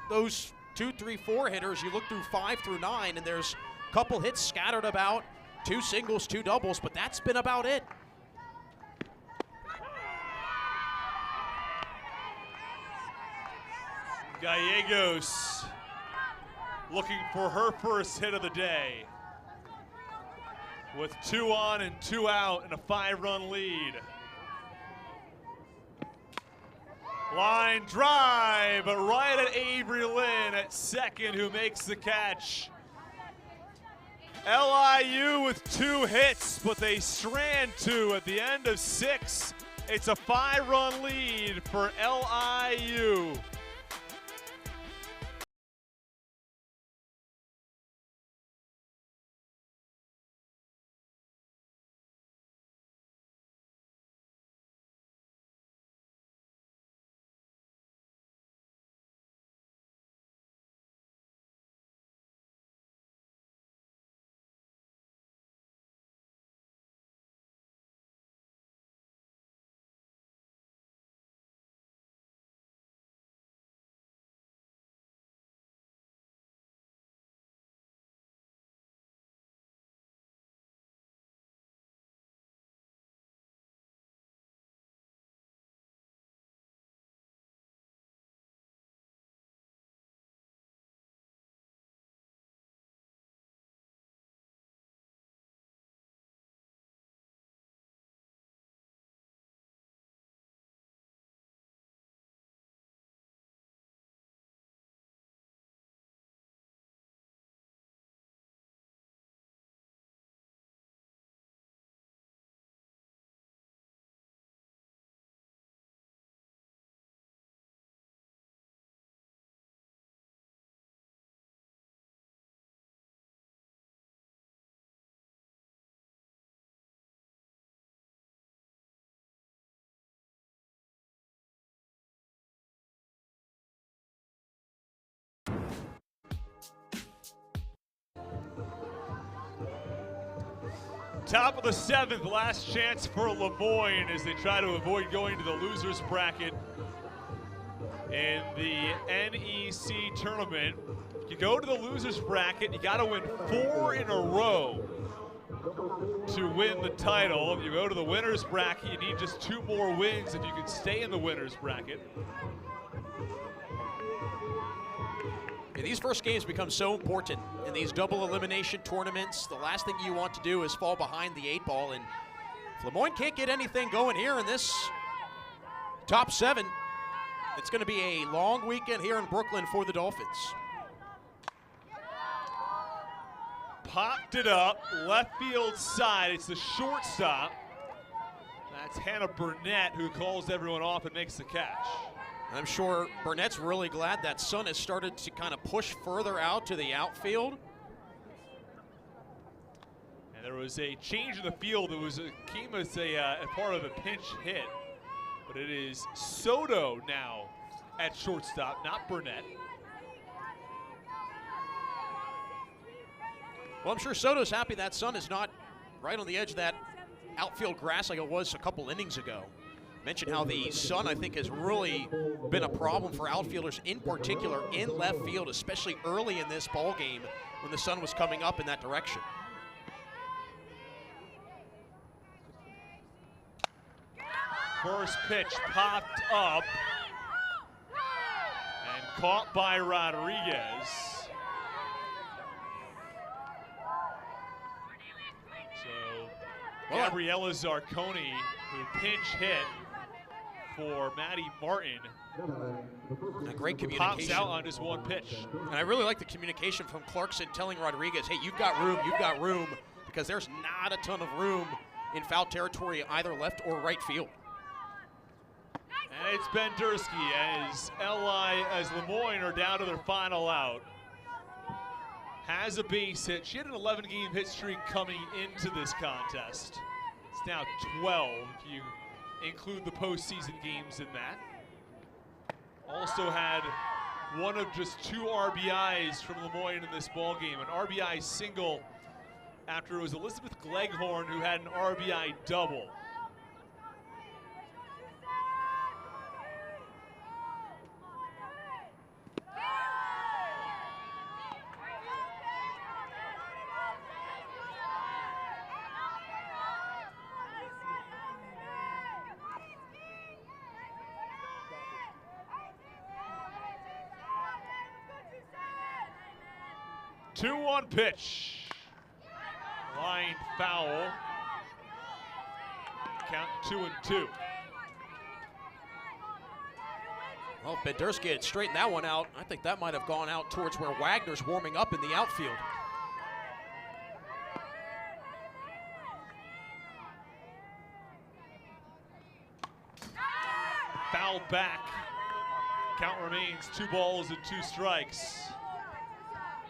those 2, 3, 4 hitters, you look through 5 through 9 and there's a couple hits scattered about, 2 singles, 2 doubles, but that's been about it. Gallegos looking for her first hit of the day with 2 on and 2 out and a 5-run lead. Line drive, but right at Avery Lynn at 2nd, who makes the catch. LIU with 2 hits, but they strand 2 at the end of 6. It's a 5-run lead for LIU. Top of the 7th, last chance for Lemoyne as they try to avoid going to the losers bracket in the NEC tournament. You go to the losers bracket, you got to win 4 in a row to win the title. If you go to the winners bracket, you need just 2 more wins if you can stay in the winners bracket. Yeah, these first games become so important in these double elimination tournaments. The last thing you want to do is fall behind the 8 ball, and if Lemoyne can't get anything going here in this top 7, it's going to be a long weekend here in Brooklyn for the Dolphins. Popped it up, left field side. It's the shortstop. That's Hannah Burnett who calls everyone off and makes the catch. I'm sure Burnett's really glad that Sun has started to kind of push further out to the outfield. And there was a change in the field. Came as a part of a pinch hit. But it is Soto now at shortstop, not Burnett. Well, I'm sure Soto's happy that Sun is not right on the edge of that outfield grass like it was a couple innings ago. Mentioned how the sun, I think, has really been a problem for outfielders, in particular in left field, especially early in this ball game when the sun was coming up in that direction. First pitch popped up and caught by Rodriguez. So Gabriella Zarconi, who pinch hit for Maddie Martin. A great communication. Pops out on just 1 pitch. And I really like the communication from Clarkson telling Rodriguez, hey, you've got room, because there's not a ton of room in foul territory, either left or right field. And it's Bendersky as Lemoyne are down to their final out. Has a base hit. She had an 11-game hit streak coming into this contest. It's now 12 if you include the postseason games in that. Also had one of just 2 RBIs from Lemoyne in this ball game. An RBI single after it was Elizabeth Gleghorn who had an RBI double. Two-one pitch. Line foul. Count 2-2. Well, if Bendersky had straightened that one out, I think that might have gone out towards where Wagner's warming up in the outfield. Fouled back. Count remains 2 balls and 2 strikes.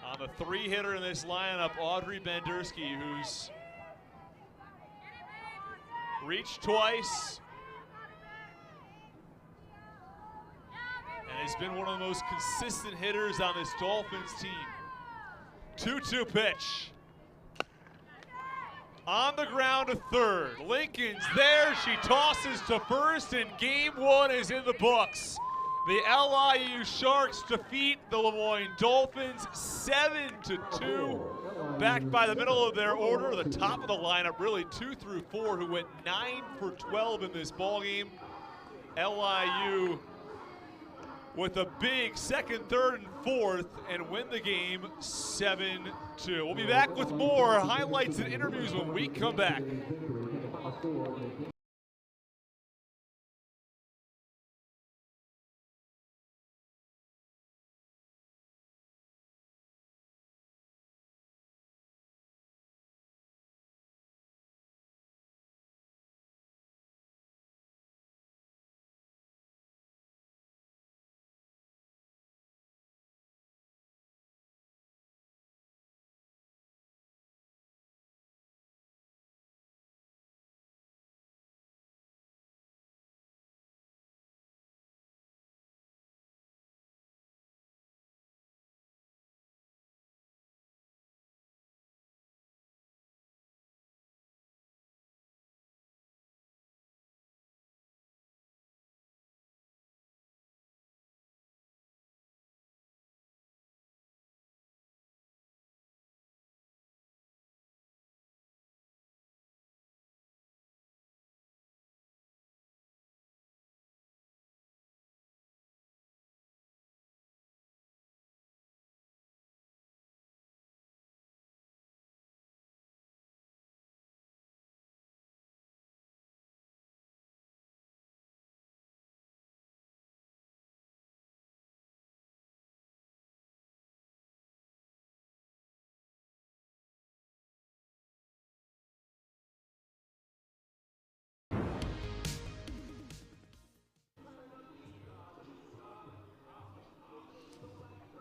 On the 3-hitter in this lineup, Audrey Bendersky, who's reached twice and has been one of the most consistent hitters on this Dolphins team. 2-2 pitch. On the ground to third. Lincoln's there. She tosses to first, and game 1 is in the books. The LIU Sharks defeat the Lemoyne Dolphins 7-2. Backed by the middle of their order, the top of the lineup, really 2 through 4, who went 9 for 12 in this ballgame. LIU with a big 2nd, 3rd, and 4th, and win the game 7-2. We'll be back with more highlights and interviews when we come back.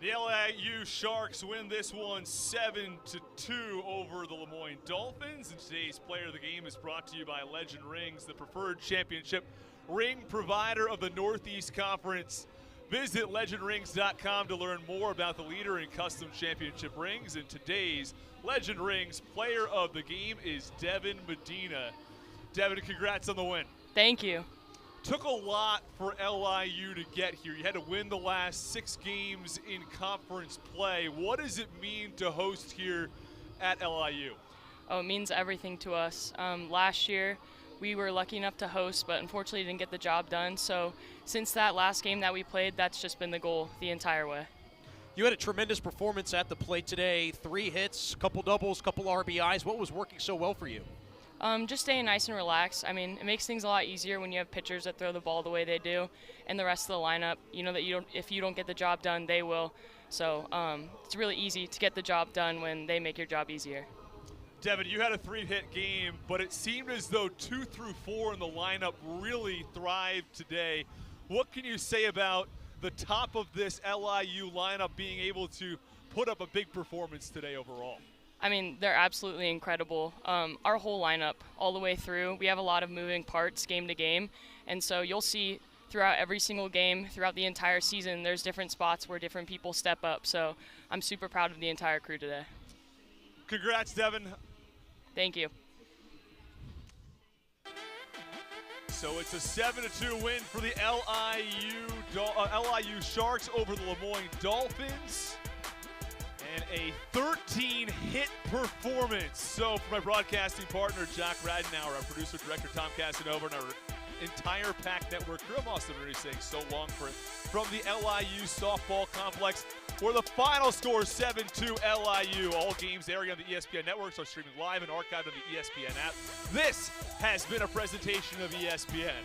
The LIU Sharks win this one 7-2 over the Moyne Dolphins. And today's player of the game is brought to you by Legend Rings, the preferred championship ring provider of the Northeast Conference. Visit legendrings.com to learn more about the leader in custom championship rings. And today's Legend Rings player of the game is Devin Medina. Devin, congrats on the win. Thank you. Took a lot for LIU to get here. You had to win the last 6 games in conference play. What does it mean to host here at LIU? Oh, it means everything to us. Last year, we were lucky enough to host, but unfortunately didn't get the job done. So since that last game that we played, that's just been the goal the entire way. You had a tremendous performance at the plate today. 3 hits, couple doubles, couple RBIs. What was working so well for you? Just staying nice and relaxed. I mean, it makes things a lot easier when you have pitchers that throw the ball the way they do, and the rest of the lineup, you know that if you don't get the job done, they will. So it's really easy to get the job done when they make your job easier. Devin, you had a 3-hit game, but it seemed as though 2 through 4 in the lineup really thrived today. What can you say about the top of this LIU lineup being able to put up a big performance today overall? I mean, they're absolutely incredible. Our whole lineup, all the way through, we have a lot of moving parts game to game. And so you'll see throughout every single game, throughout the entire season, there's different spots where different people step up. So I'm super proud of the entire crew today. Congrats, Devin. Thank you. So it's a 7-2 win for the LIU Sharks over the Moyne Dolphins. And a 13-hit performance. So for my broadcasting partner, Jack Radenauer, our producer, director, Tom Casanova, and our entire PAC Network crew, I'm also really saying so long for it, from the LIU softball complex, where the final score is 7-2 LIU. All games airing on the ESPN networks are streaming live and archived on the ESPN app. This has been a presentation of ESPN.